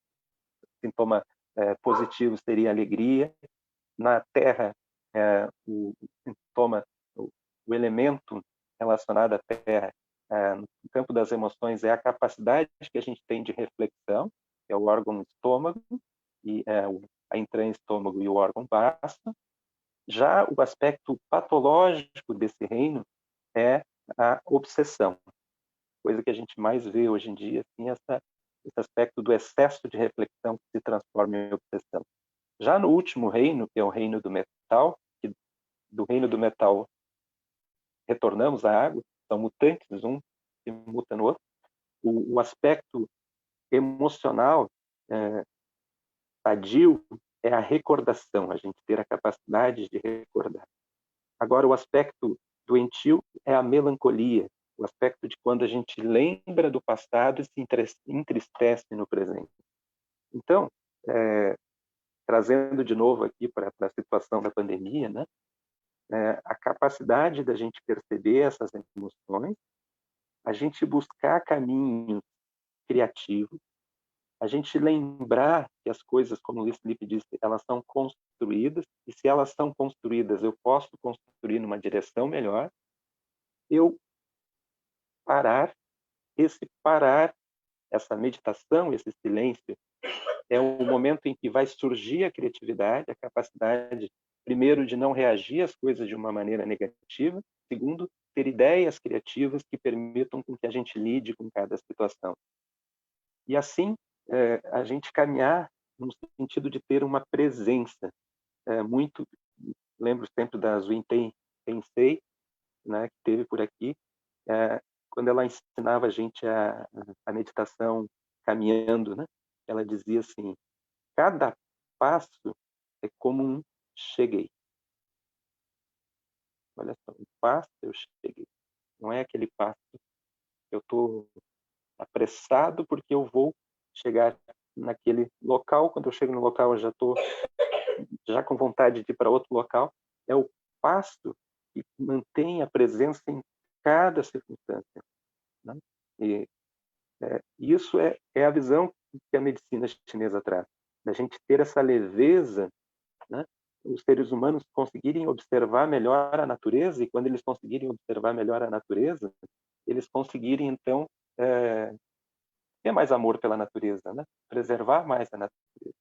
Speaker 6: sintoma positivo seria a alegria. Na terra, o sintoma, o elemento relacionado à terra, no campo das emoções, é a capacidade que a gente tem de reflexão, é o órgão estômago, e a entranha estômago e o órgão baço. Já o aspecto patológico desse reino é a obsessão, coisa que a gente mais vê hoje em dia, assim, esse aspecto do excesso de reflexão que se transforma em obsessão. Já no último reino, que é o reino do metal, que do reino do metal retornamos à água, são mutantes, um se muta no outro. O aspecto emocional sadio é a recordação, a gente ter a capacidade de recordar. Agora, o aspecto doentio é a melancolia, o aspecto de quando a gente lembra do passado e se entristece no presente. Então, trazendo de novo aqui para a situação da pandemia, né? A capacidade da gente perceber essas emoções, a gente buscar caminhos criativos, a gente lembrar que as coisas, como o Luiz Felipe disse, elas são construídas, e se elas são construídas, eu posso construir numa direção melhor. Eu parar, essa meditação, esse silêncio, é o momento em que vai surgir a criatividade, a capacidade, primeiro, de não reagir às coisas de uma maneira negativa, segundo, ter ideias criativas que permitam com que a gente lide com cada situação. E assim, a gente caminhar no sentido de ter uma presença. Muito, lembro sempre da Zui Tensei, né, que teve por aqui, quando ela ensinava a gente a meditação caminhando, né, ela dizia assim: cada passo é como um cheguei. Olha só, um passo eu cheguei. Não é aquele passo eu estou apressado porque eu vou chegar naquele local. Quando eu chego no local, eu já estou já com vontade de ir para outro local. É o passo que mantém a presença em cada circunstância, né? E isso é a visão que a medicina chinesa traz, da gente ter essa leveza, né? Os seres humanos conseguirem observar melhor a natureza, e quando eles conseguirem observar melhor a natureza, eles conseguirem, então, ter mais amor pela natureza, né? Preservar mais a natureza.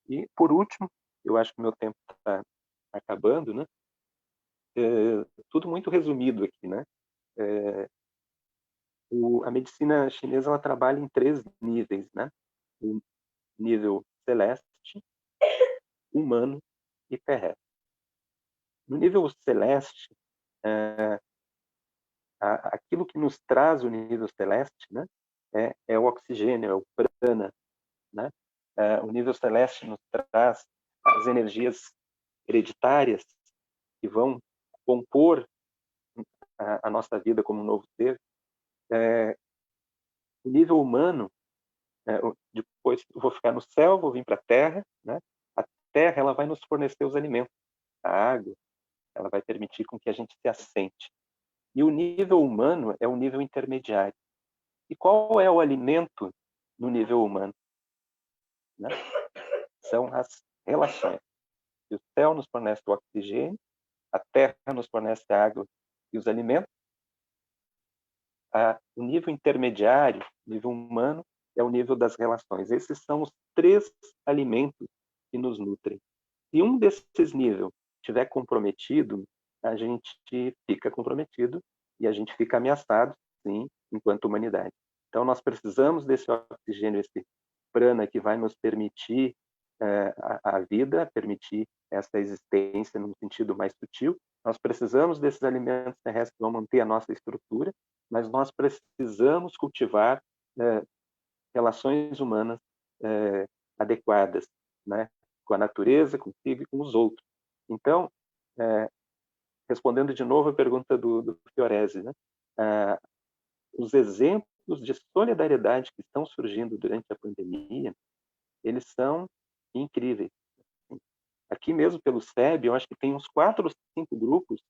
Speaker 6: E, por último, eu acho que o meu tempo está acabando, né? Tudo muito resumido aqui, né? A medicina chinesa, ela trabalha em 3 níveis, né? O nível celeste, humano e terrestre. No nível celeste, aquilo que nos traz o nível celeste, né, é o oxigênio, é o prana, né? O nível celeste nos traz as energias hereditárias que vão compor a nossa vida como um novo ser. O nível humano, depois eu vou ficar no céu, vou vir para a terra, né? A terra, ela vai nos fornecer os alimentos, a água, ela vai permitir com que a gente se assente. E o nível humano é o nível intermediário. E qual é o alimento no nível humano? né? São as relações. E o céu nos fornece o oxigênio, a terra nos fornece a água e os alimentos. O nível intermediário, nível humano, é o nível das relações. Esses são os 3 alimentos que nos nutrem. Se um desses níveis estiver comprometido, a gente fica comprometido e a gente fica ameaçado, sim, enquanto humanidade. Então, nós precisamos desse oxigênio, esse prana que vai nos permitir a vida, permitir essa existência num sentido mais sutil. Nós precisamos desses alimentos terrestres que vão manter a nossa estrutura, mas nós precisamos cultivar relações humanas adequadas, né? Com a natureza, consigo e com os outros. Então, respondendo de novo a pergunta do Fiorese, né? Os exemplos de solidariedade que estão surgindo durante a pandemia, eles são incríveis. Aqui mesmo pelo SEB, eu acho que tem uns 4 ou 5 grupos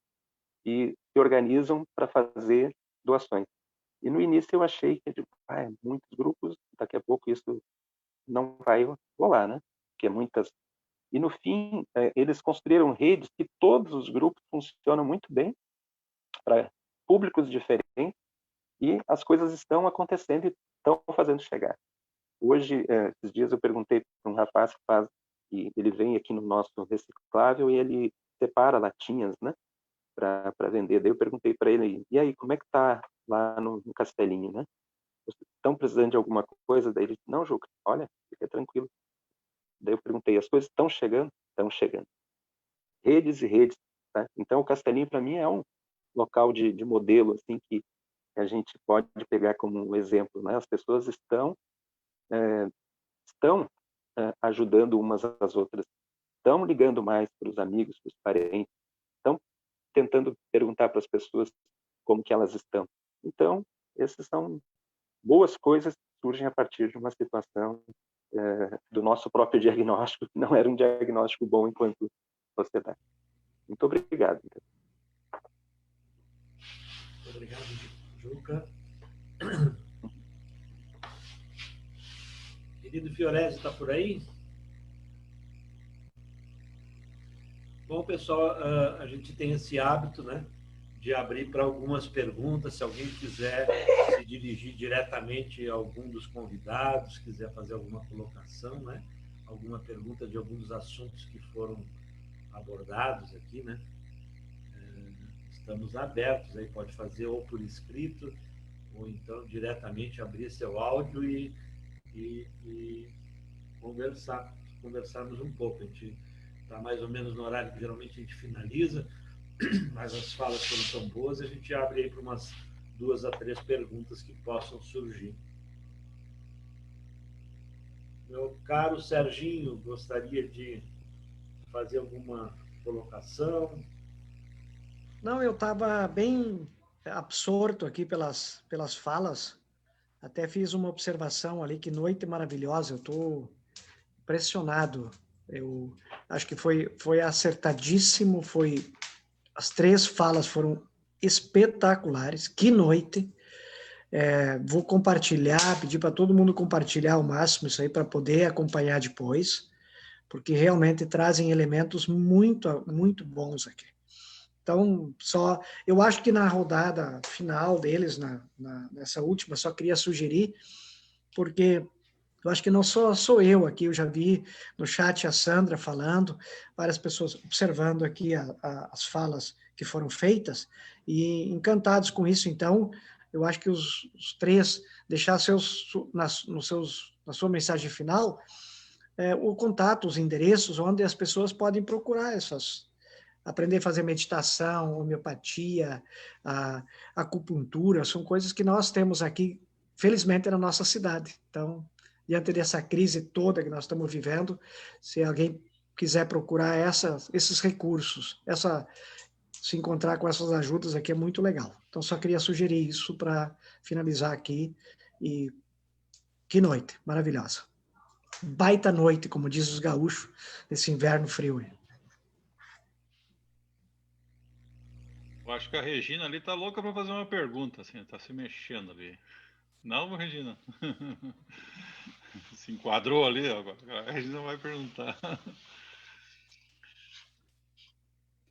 Speaker 6: que se organizam para fazer doações. E no início eu achei que muitos grupos, daqui a pouco isso não vai rolar, né? Porque muitas. E no fim, eles construíram redes que todos os grupos funcionam muito bem para públicos diferentes e as coisas estão acontecendo e estão fazendo chegar. Hoje, esses dias eu perguntei para um rapaz que faz, e ele vem aqui no nosso reciclável e ele separa latinhas, né, para vender. Daí eu perguntei para ele, e aí, como é que tá lá no Castelinho, né? Vocês estão precisando de alguma coisa? Daí ele disse, não, Juca, olha, fica tranquilo. Daí eu perguntei, as coisas estão chegando? Estão chegando. Redes e redes. Tá? Então, o Castelinho, para mim, é um local de modelo assim que a gente pode pegar como um exemplo. Né? As pessoas estão ajudando umas às outras, estão ligando mais para os amigos, para os parentes, estão tentando perguntar para as pessoas como que elas estão. Então, essas são boas coisas que surgem a partir de uma situação do nosso próprio diagnóstico, que não era um diagnóstico bom enquanto sociedade. Muito obrigado.
Speaker 1: Muito obrigado, Juca. Querido Fiorese, está por aí? Bom, pessoal, a gente tem esse hábito, né, de abrir para algumas perguntas. Se alguém quiser se dirigir diretamente a algum dos convidados, quiser fazer alguma colocação, né, alguma pergunta de algum dos assuntos que foram abordados aqui, né, estamos abertos aí, pode fazer ou por escrito, ou então diretamente abrir seu áudio e conversarmos um pouco. A gente está mais ou menos no horário que geralmente a gente finaliza, mas as falas foram tão boas, a gente abre aí para umas 2 a 3 perguntas que possam surgir. Meu caro Serginho, gostaria de fazer alguma colocação?
Speaker 3: Não, eu estava bem absorto aqui pelas falas, até fiz uma observação ali, que noite maravilhosa, eu estou impressionado. Eu acho que foi acertadíssimo, as 3 falas foram espetaculares, que noite. Vou compartilhar, pedir para todo mundo compartilhar ao máximo isso aí para poder acompanhar depois, porque realmente trazem elementos muito, muito bons aqui. Então, eu acho que na rodada final deles, nessa última, só queria sugerir, porque eu acho que não sou eu aqui, eu já vi no chat a Sandra falando, várias pessoas observando aqui as falas que foram feitas, e encantados com isso. Então, eu acho que os 3 deixar na sua mensagem final o contato, os endereços, onde as pessoas podem procurar aprender a fazer meditação, homeopatia, acupuntura, são coisas que nós temos aqui, felizmente, na nossa cidade. Então, diante dessa crise toda que nós estamos vivendo, se alguém quiser procurar esses recursos, se encontrar com essas ajudas aqui é muito legal. Então, só queria sugerir isso para finalizar aqui. E que noite maravilhosa. Baita noite, como diz os gaúchos, nesse inverno frio.
Speaker 4: Eu acho que a Regina ali tá louca para fazer uma pergunta, assim, tá se mexendo ali. Não, Regina? Se enquadrou ali, agora a gente não vai perguntar.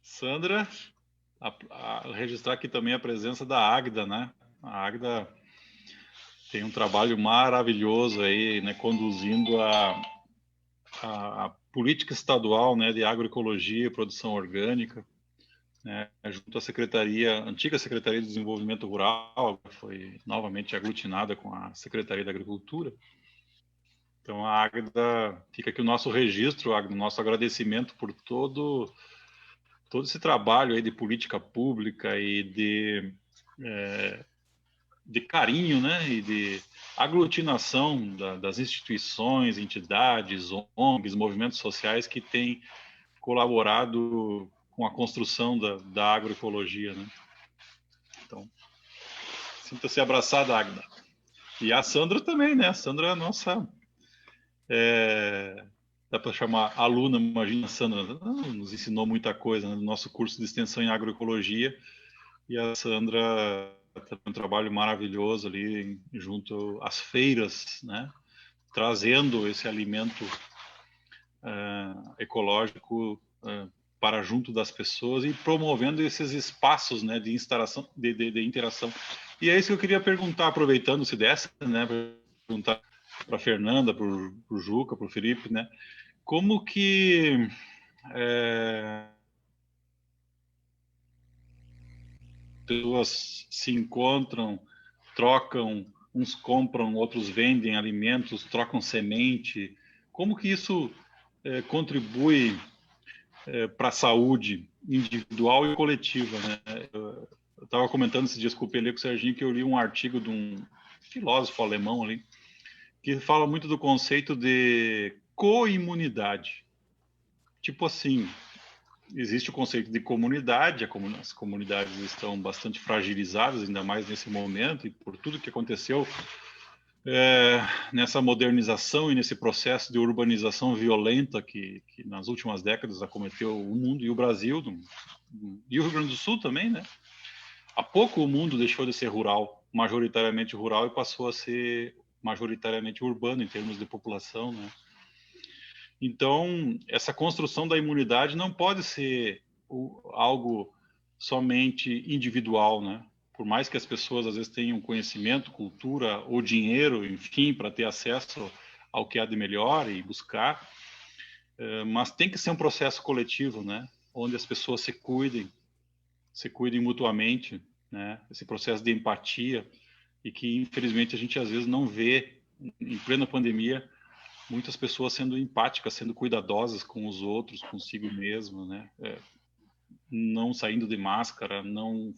Speaker 4: Sandra, registrar aqui também a presença da Águida, né? A Águida tem um trabalho maravilhoso aí, né, conduzindo a política estadual, né, de agroecologia e produção orgânica, né, junto à antiga Secretaria de Desenvolvimento Rural, que foi novamente aglutinada com a Secretaria da Agricultura. Então, a Águida, fica aqui o nosso registro, o nosso agradecimento por todo esse trabalho aí de política pública e de carinho, né, e de aglutinação das instituições, entidades, ONGs, movimentos sociais que têm colaborado com a construção da agroecologia, né? Então, sinta-se abraçada, Agda. E a Sandra também, né? A Sandra é a nossa... dá para chamar aluna, imagina, a Sandra nos ensinou muita coisa, né, no nosso curso de extensão em agroecologia, e a Sandra tem um trabalho maravilhoso ali junto às feiras, né, trazendo esse alimento ecológico para junto das pessoas e promovendo esses espaços, né, de instalação, de interação. E é isso que eu queria perguntar, aproveitando se desse, né, perguntar para a Fernanda, para o Juca, para o Felipe, né, como que pessoas se encontram, trocam, uns compram, outros vendem alimentos, trocam semente, como que isso contribui para a saúde individual e coletiva, né? Eu estava comentando esses dias com o Pelé, com o Serginho, que eu li um artigo de um filósofo alemão ali, que fala muito do conceito de coimunidade. Tipo assim, existe o conceito de comunidade, as comunidades estão bastante fragilizadas, ainda mais nesse momento, e por tudo que aconteceu nessa modernização e nesse processo de urbanização violenta que nas últimas décadas acometeu o mundo e o Brasil, e o Rio Grande do Sul também, né? Há pouco o mundo deixou de ser majoritariamente rural, e passou a ser majoritariamente urbano em termos de população, né? Então, essa construção da imunidade não pode ser algo somente individual, né? Por mais que as pessoas às vezes tenham conhecimento, cultura ou dinheiro, enfim, para ter acesso ao que há de melhor e buscar, mas tem que ser um processo coletivo, né? Onde as pessoas se cuidem mutuamente, né? Esse processo de empatia, e que infelizmente a gente às vezes não vê em plena pandemia muitas pessoas sendo empáticas, sendo cuidadosas com os outros, consigo mesmo, né? Não saindo de máscara, não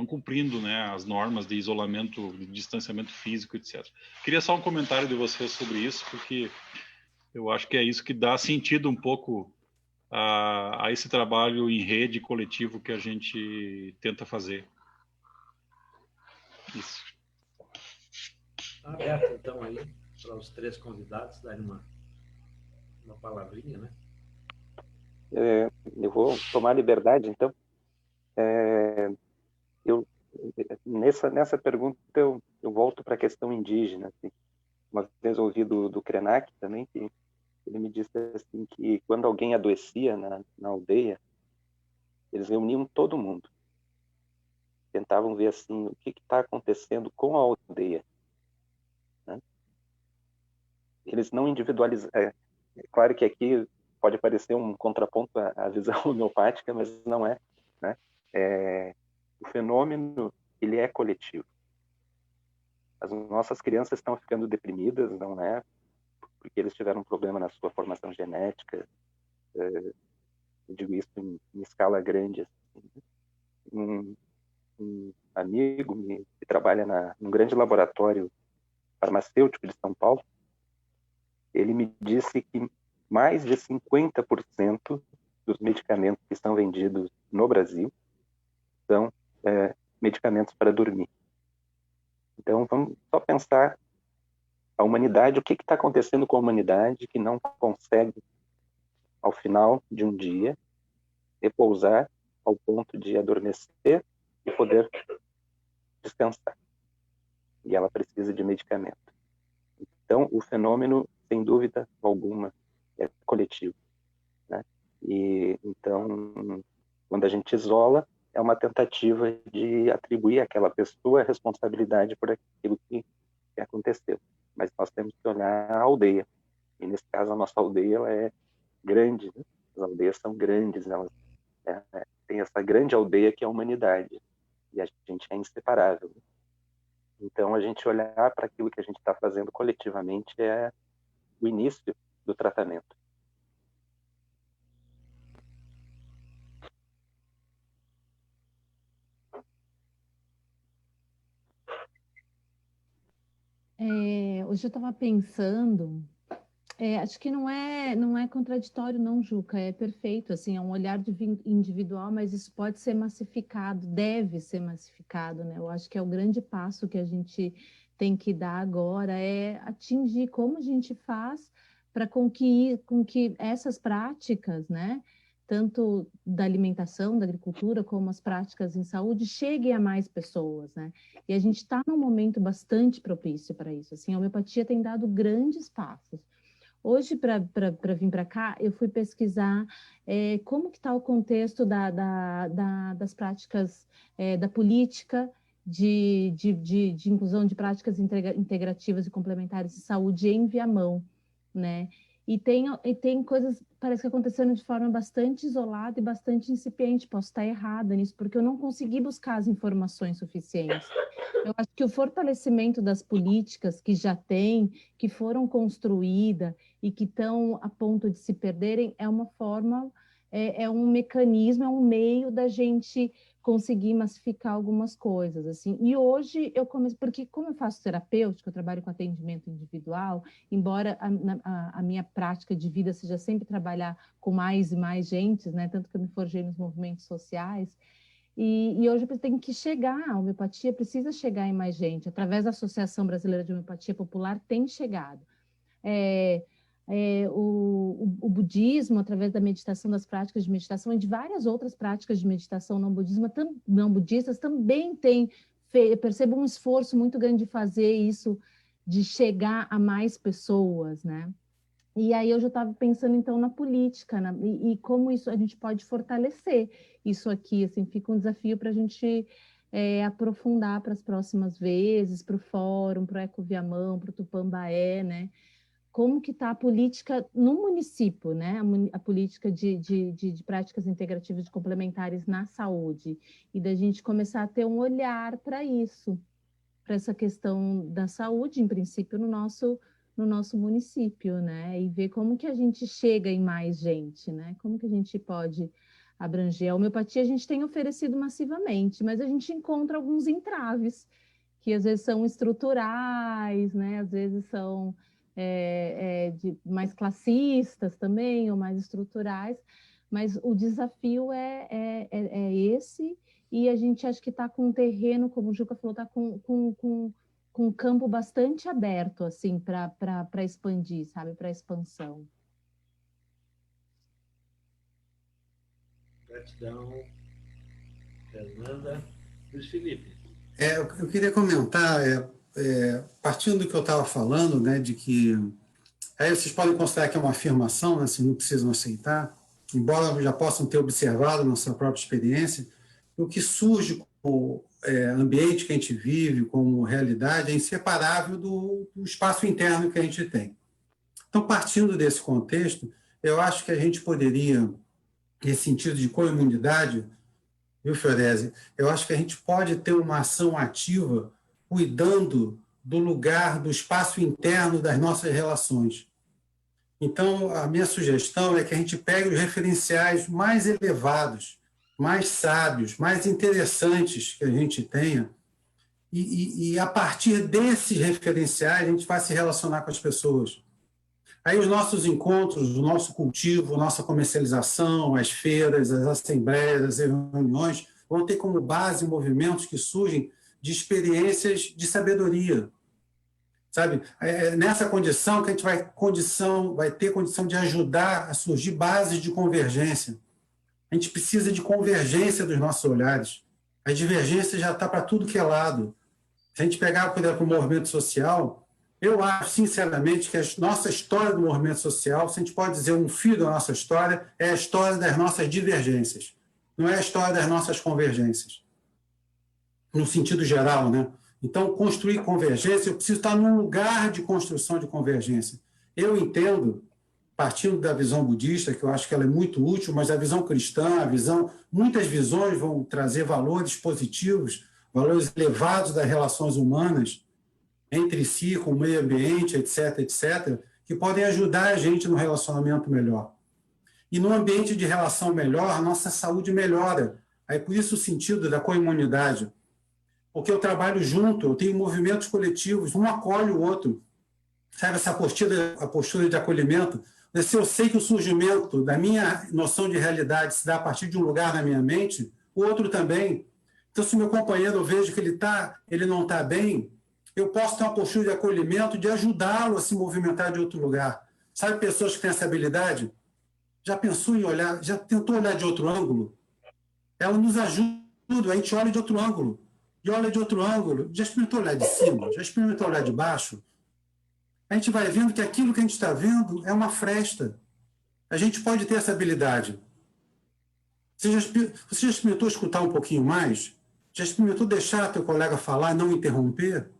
Speaker 4: cumprindo, né, as normas de isolamento, de distanciamento físico, etc. Queria só um comentário de vocês sobre isso, porque eu acho que é isso que dá sentido um pouco a esse trabalho em rede coletivo que a gente tenta fazer. Isso.
Speaker 1: Está aberto, então, aí, para os três convidados darem uma palavrinha, né?
Speaker 6: Eu vou tomar liberdade, então. Nessa pergunta, eu volto para a questão indígena. Assim. Uma vez eu ouvi do Krenak também, que ele me disse assim, que quando alguém adoecia na aldeia, eles reuniam todo mundo. Tentavam ver assim, o que está acontecendo com a aldeia. Né? Eles não individualizavam. É claro que aqui pode parecer um contraponto à visão homeopática, mas não é. Né? O fenômeno, ele é coletivo. As nossas crianças estão ficando deprimidas, não é? Porque eles tiveram um problema na sua formação genética. Eu digo isso em escala grande. Assim. Um amigo que trabalha num grande laboratório farmacêutico de São Paulo, ele me disse que mais de 50% dos medicamentos que são vendidos no Brasil são medicamentos para dormir. Então, vamos só pensar a humanidade, o que está acontecendo com a humanidade que não consegue, ao final de um dia, repousar ao ponto de adormecer e poder descansar. E ela precisa de medicamento. Então, o fenômeno, sem dúvida alguma, é coletivo, né? E então, quando a gente isola, é uma tentativa de atribuir àquela pessoa a responsabilidade por aquilo que aconteceu. Mas nós temos que olhar a aldeia. E, nesse caso, a nossa aldeia ela é grande, né? As aldeias são grandes, elas tem essa grande aldeia que é a humanidade. E a gente é inseparável. Então, a gente olhar para aquilo que a gente está fazendo coletivamente é o início do tratamento.
Speaker 5: Hoje eu estava pensando, acho que não é contraditório não, Juca, é perfeito, assim, é um olhar individual, mas isso pode ser massificado, deve ser massificado, né? Eu acho que é o grande passo que a gente tem que dar agora, é atingir como a gente faz para com que essas práticas, né, tanto da alimentação, da agricultura, como as práticas em saúde, cheguem a mais pessoas, né? E a gente está num momento bastante propício para isso. Assim, a homeopatia tem dado grandes passos. Hoje, para vir para cá, eu fui pesquisar como que está o contexto das práticas da política de inclusão de práticas integrativas e complementares de saúde em Viamão, né? E tem coisas, parece que acontecendo de forma bastante isolada e bastante incipiente. Posso estar errada nisso, porque eu não consegui buscar as informações suficientes. Eu acho que o fortalecimento das políticas que já tem, que foram construídas e que estão a ponto de se perderem, é uma forma, é um mecanismo, é um meio da gente conseguir massificar algumas coisas, assim. E hoje eu comecei, porque como eu faço terapêutico, eu trabalho com atendimento individual, embora a minha prática de vida seja sempre trabalhar com mais e mais gente, né? Tanto que eu me forjei nos movimentos sociais, e hoje tem que chegar, a homeopatia precisa chegar em mais gente, através da Associação Brasileira de Homeopatia Popular tem chegado. O budismo, através da meditação, das práticas de meditação e de várias outras práticas de meditação não budistas, também eu percebo um esforço muito grande de fazer isso, de chegar a mais pessoas, né? E aí eu já estava pensando, então, na política, e como isso a gente pode fortalecer isso aqui, assim, fica um desafio para a gente aprofundar para as próximas vezes, para o Fórum, para o Eco Viamão, para o Tupambaé, né? Como que está a política no município, né? A política de práticas integrativas e complementares na saúde, e da gente começar a ter um olhar para isso, para essa questão da saúde, em princípio, no nosso município, né? E ver como que a gente chega em mais gente, né? Como que a gente pode abranger. A homeopatia a gente tem oferecido massivamente, mas a gente encontra alguns entraves, que às vezes são estruturais, né? Às vezes são mais classistas também, ou mais estruturais, mas o desafio é esse, e a gente acha que está com um terreno, como o Juca falou, está com um campo bastante aberto, assim, para expandir, sabe, para expansão.
Speaker 1: Gratidão, Fernanda. Luiz Felipe.
Speaker 2: Eu queria comentar, partindo do que eu estava falando, né, de que aí vocês podem considerar que é uma afirmação, né, se não precisam aceitar, embora já possam ter observado na sua própria experiência, o que surge como ambiente que a gente vive, como realidade, é inseparável do espaço interno que a gente tem. Então, partindo desse contexto, eu acho que a gente poderia, nesse sentido de comunidade, viu, Fiorese? Eu acho que a gente pode ter uma ação ativa cuidando do lugar, do espaço interno das nossas relações. Então, a minha sugestão é que a gente pegue os referenciais mais elevados, mais sábios, mais interessantes que a gente tenha, e a partir desses referenciais a gente vai se relacionar com as pessoas. Aí os nossos encontros, o nosso cultivo, a nossa comercialização, as feiras, as assembleias, as reuniões, vão ter como base movimentos que surgem de experiências de sabedoria. Sabe? É nessa condição que a gente vai ter condição de ajudar a surgir bases de convergência. A gente precisa de convergência dos nossos olhares. A divergência já está para tudo que é lado. Se a gente pegar, por exemplo, o movimento social, Eu acho, sinceramente, que a nossa história do movimento social, se a gente pode dizer um fio da nossa história, é a história das nossas divergências, não é a história das nossas convergências, no sentido geral, né? Então, construir convergência, eu preciso estar num lugar de construção de convergência. Eu entendo, partindo da visão budista, que eu acho que ela é muito útil, mas a visão cristã, muitas visões vão trazer valores positivos, valores elevados das relações humanas, entre si, com o meio ambiente, etc., etc., que podem ajudar a gente no relacionamento melhor. E no ambiente de relação melhor, a nossa saúde melhora. Aí, por isso, o sentido da coimunidade. Porque eu trabalho junto, eu tenho movimentos coletivos, um acolhe o outro. Sabe essa postura de acolhimento? Se eu sei que o surgimento da minha noção de realidade se dá a partir de um lugar na minha mente, o outro também. Então, se o meu companheiro, eu vejo que ele não está bem, eu posso ter uma postura de acolhimento, de ajudá-lo a se movimentar de outro lugar. Sabe pessoas que têm essa habilidade? Já pensou em olhar, já tentou olhar de outro ângulo? Ela nos ajuda, a gente olha de outro ângulo. E olha de outro ângulo. Já experimentou olhar de cima? Já experimentou olhar de baixo? A gente vai vendo que aquilo que a gente está vendo é uma fresta. A gente pode ter essa habilidade. Você já experimentou escutar um pouquinho mais? Já experimentou deixar teu colega falar e não interromper?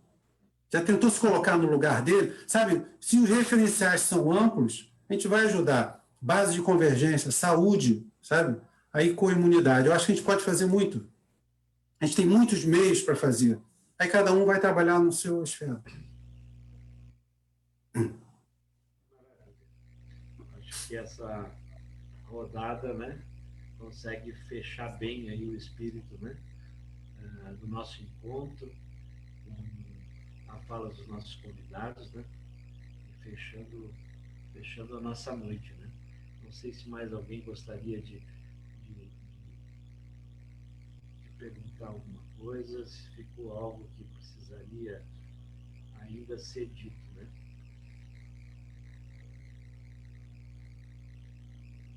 Speaker 2: Já tentou se colocar no lugar dele? Sabe, se os referenciais são amplos, a gente vai ajudar. Base de convergência, saúde, sabe? Aí coimunidade. Eu acho que a gente pode fazer muito. A gente tem muitos meios para fazer. Aí cada um vai trabalhar no seu esfera.
Speaker 1: Acho que essa rodada, né, consegue fechar bem aí o espírito, né, do nosso encontro, a fala dos nossos convidados, né, e fechando a nossa noite, né. Não sei se mais alguém gostaria de perguntar alguma coisa, se ficou algo que precisaria ainda ser dito, né.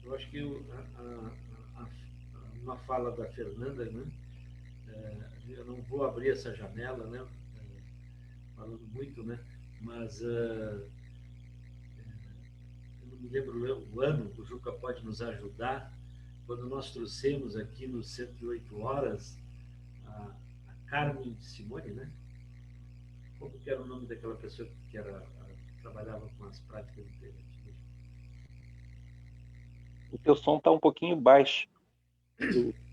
Speaker 1: Eu acho que uma fala da Fernanda, né, eu não vou abrir essa janela, né, falando muito, né, mas eu não me lembro o ano, o Juca pode nos ajudar, quando nós trouxemos aqui no 108 Horas a Carmen Simone, né? Como que era o nome daquela pessoa que trabalhava com as práticas integrativas?
Speaker 6: O teu som está um pouquinho baixo.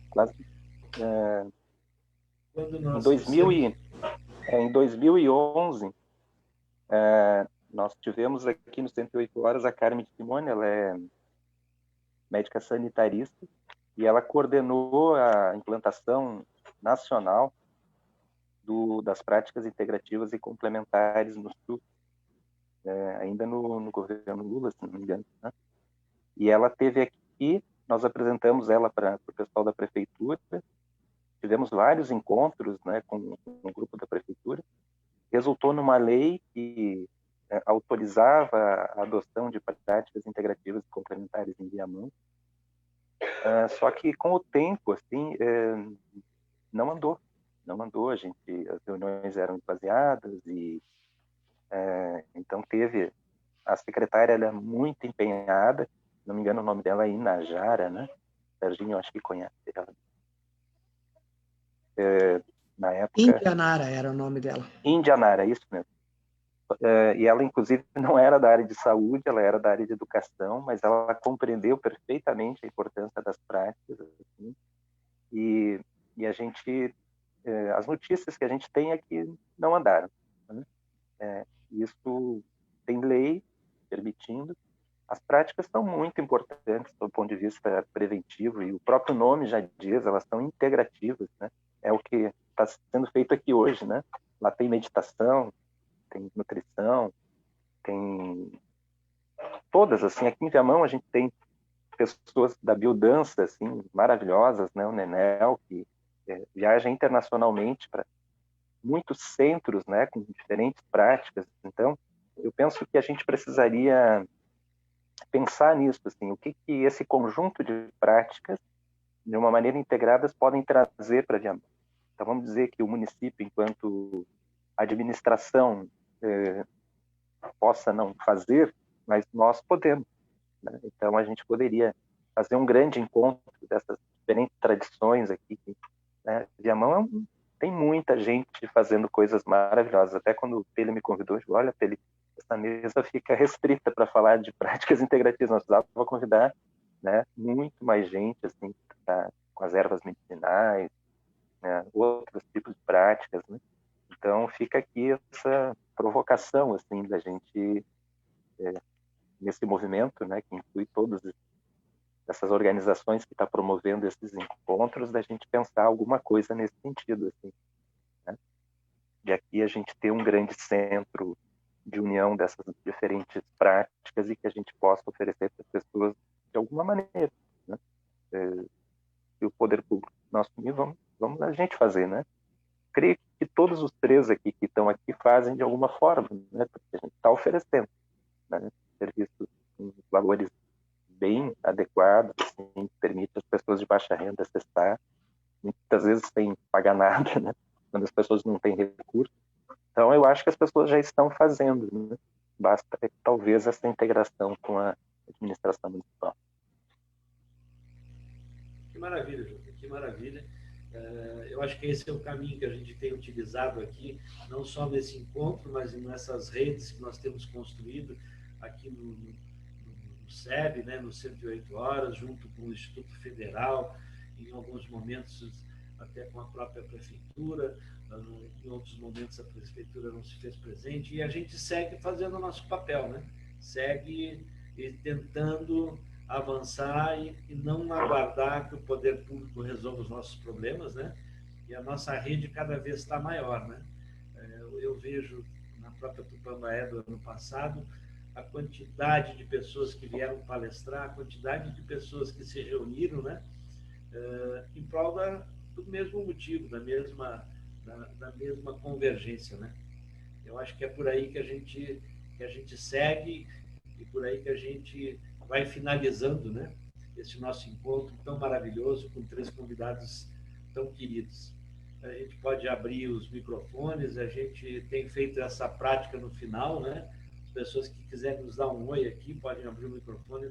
Speaker 6: Quase,
Speaker 1: Quando nós
Speaker 6: em 2011, nós tivemos aqui no 108 Horas a Carmen Simone, ela é médica sanitarista, e ela coordenou a implantação nacional das práticas integrativas e complementares no Sul, ainda no governo Lula, se não me engano, né? E ela esteve aqui, nós apresentamos ela para o pessoal da prefeitura, tivemos vários encontros, né, com o grupo da prefeitura, resultou numa lei que autorizava a adoção de práticas integrativas e complementares em Viamão. Só que com o tempo, assim, não andou, as reuniões eram esvaziadas e então a secretária, ela é muito empenhada, se não me engano o nome dela é Inajara, né? Serginho, eu acho que conhece ela. Na época...
Speaker 3: Indianara era o nome dela.
Speaker 6: Indianara, isso mesmo. E ela, inclusive, não era da área de saúde, ela era da área de educação, mas ela compreendeu perfeitamente a importância das práticas, assim, e a gente, as notícias que a gente tem é que não andaram, né? Isso tem lei permitindo. As práticas são muito importantes do ponto de vista preventivo, e o próprio nome já diz, elas são integrativas, né? É o que está sendo feito aqui hoje, né? Lá tem meditação, tem nutrição, tem todas, assim, aqui em Viamão a gente tem pessoas da biodança, assim, maravilhosas, né, o Nenel, que viaja internacionalmente para muitos centros, né, com diferentes práticas. Então, eu penso que a gente precisaria pensar nisso, assim, o que esse conjunto de práticas, de uma maneira integradas, podem trazer para Viamão. Então, vamos dizer que o município, enquanto administração possa não fazer, mas nós podemos, né? Então, a gente poderia fazer um grande encontro dessas diferentes tradições aqui, né? Viamão tem muita gente fazendo coisas maravilhosas. Até quando o Pele me convidou, eu falei, olha, Pele, essa mesa fica restrita para falar de práticas integrativas. Nós precisávamos convidar, né, muito mais gente, assim, com as ervas medicinais, né, outros tipos de práticas, né? Então, fica aqui essa provocação, assim, da gente, nesse movimento, né, que inclui todas essas organizações que está promovendo esses encontros, da gente pensar alguma coisa nesse sentido, assim, né? De aqui a gente ter um grande centro de união dessas diferentes práticas e que a gente possa oferecer para as pessoas de alguma maneira, né? E o poder público nós vamos a gente fazer, né? Creio que todos os três aqui que estão aqui fazem de alguma forma, né? Porque a gente está oferecendo, né, serviços com valores bem adequados, assim, que permite as pessoas de baixa renda acessar, muitas vezes sem pagar nada, né? Quando as pessoas não têm recursos. Então, eu acho que as pessoas já estão fazendo, né? Basta, talvez, essa integração com a administração municipal.
Speaker 1: Que maravilha, Júlio, que maravilha. Eu acho que esse é o caminho que a gente tem utilizado aqui, não só nesse encontro, mas nessas redes que nós temos construído aqui no SEB, né, no 108 Horas, junto com o Instituto Federal, em alguns momentos até com a própria prefeitura, em outros momentos a prefeitura não se fez presente, e a gente segue fazendo o nosso papel, né? Segue tentando avançar e não aguardar que o poder público resolva os nossos problemas, né? E a nossa rede cada vez está maior, né? Eu vejo na própria Tupambaé do ano passado a quantidade de pessoas que vieram palestrar, a quantidade de pessoas que se reuniram, né? Em prol do mesmo motivo, da mesma convergência, né? Eu acho que é por aí que a gente segue e por aí que a gente vai finalizando, né, esse nosso encontro tão maravilhoso com 3 convidados tão queridos. A gente pode abrir os microfones, a gente tem feito essa prática no final, né? As pessoas que quiserem nos dar um oi aqui podem abrir o microfone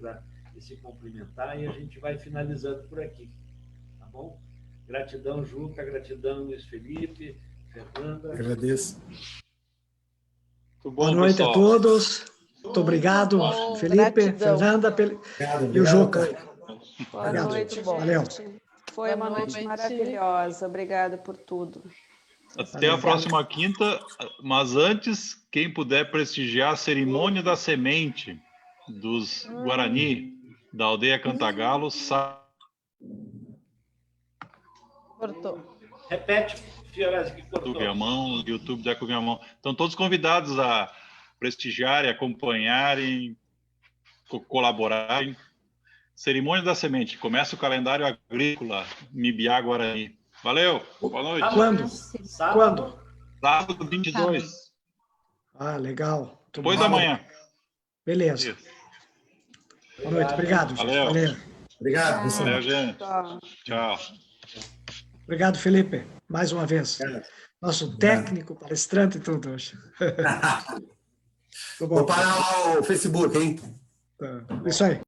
Speaker 1: e se cumprimentar e a gente vai finalizando por aqui, tá bom? Gratidão, Juca, gratidão, Luiz Felipe, Fernanda.
Speaker 2: Agradeço.
Speaker 4: Muito bom,
Speaker 3: Boa noite
Speaker 4: pessoal.
Speaker 3: a todos. Muito obrigado,
Speaker 7: bom,
Speaker 3: Felipe,
Speaker 7: gratidão.
Speaker 3: Fernanda
Speaker 2: Obrigado,
Speaker 3: e o Juca.
Speaker 7: Boa
Speaker 3: Obrigado,
Speaker 7: noite,
Speaker 3: gente.
Speaker 7: gente.
Speaker 3: Valeu.
Speaker 7: Foi uma noite maravilhosa. Obrigada por tudo.
Speaker 4: Até a próxima quinta, mas antes, quem puder prestigiar a cerimônia da semente dos Guarani, da aldeia Cantagalo,
Speaker 7: Cortou.
Speaker 1: Repete, Fiorese, que cortou.
Speaker 4: do Viamão, YouTube da Viamão. Estão todos convidados a prestigiarem, acompanharem, colaborarem. Cerimônia da semente. Começa o calendário agrícola Mibiá Guarani. Valeu, boa noite.
Speaker 3: Quando? Quando?
Speaker 4: Sábado 22.
Speaker 3: Ah, legal.
Speaker 4: Depois da manhã.
Speaker 3: Beleza.
Speaker 4: Isso.
Speaker 3: Boa noite. Obrigado, gente.
Speaker 4: Valeu.
Speaker 3: Valeu.
Speaker 2: Obrigado, pessoal.
Speaker 4: Valeu, gente.
Speaker 7: Tchau.
Speaker 4: Tchau.
Speaker 3: Obrigado, Felipe, mais uma vez. Nosso técnico, palestrante e tudo hoje. Tudo bom?
Speaker 2: Vou parar o Facebook, hein?
Speaker 3: Isso aí.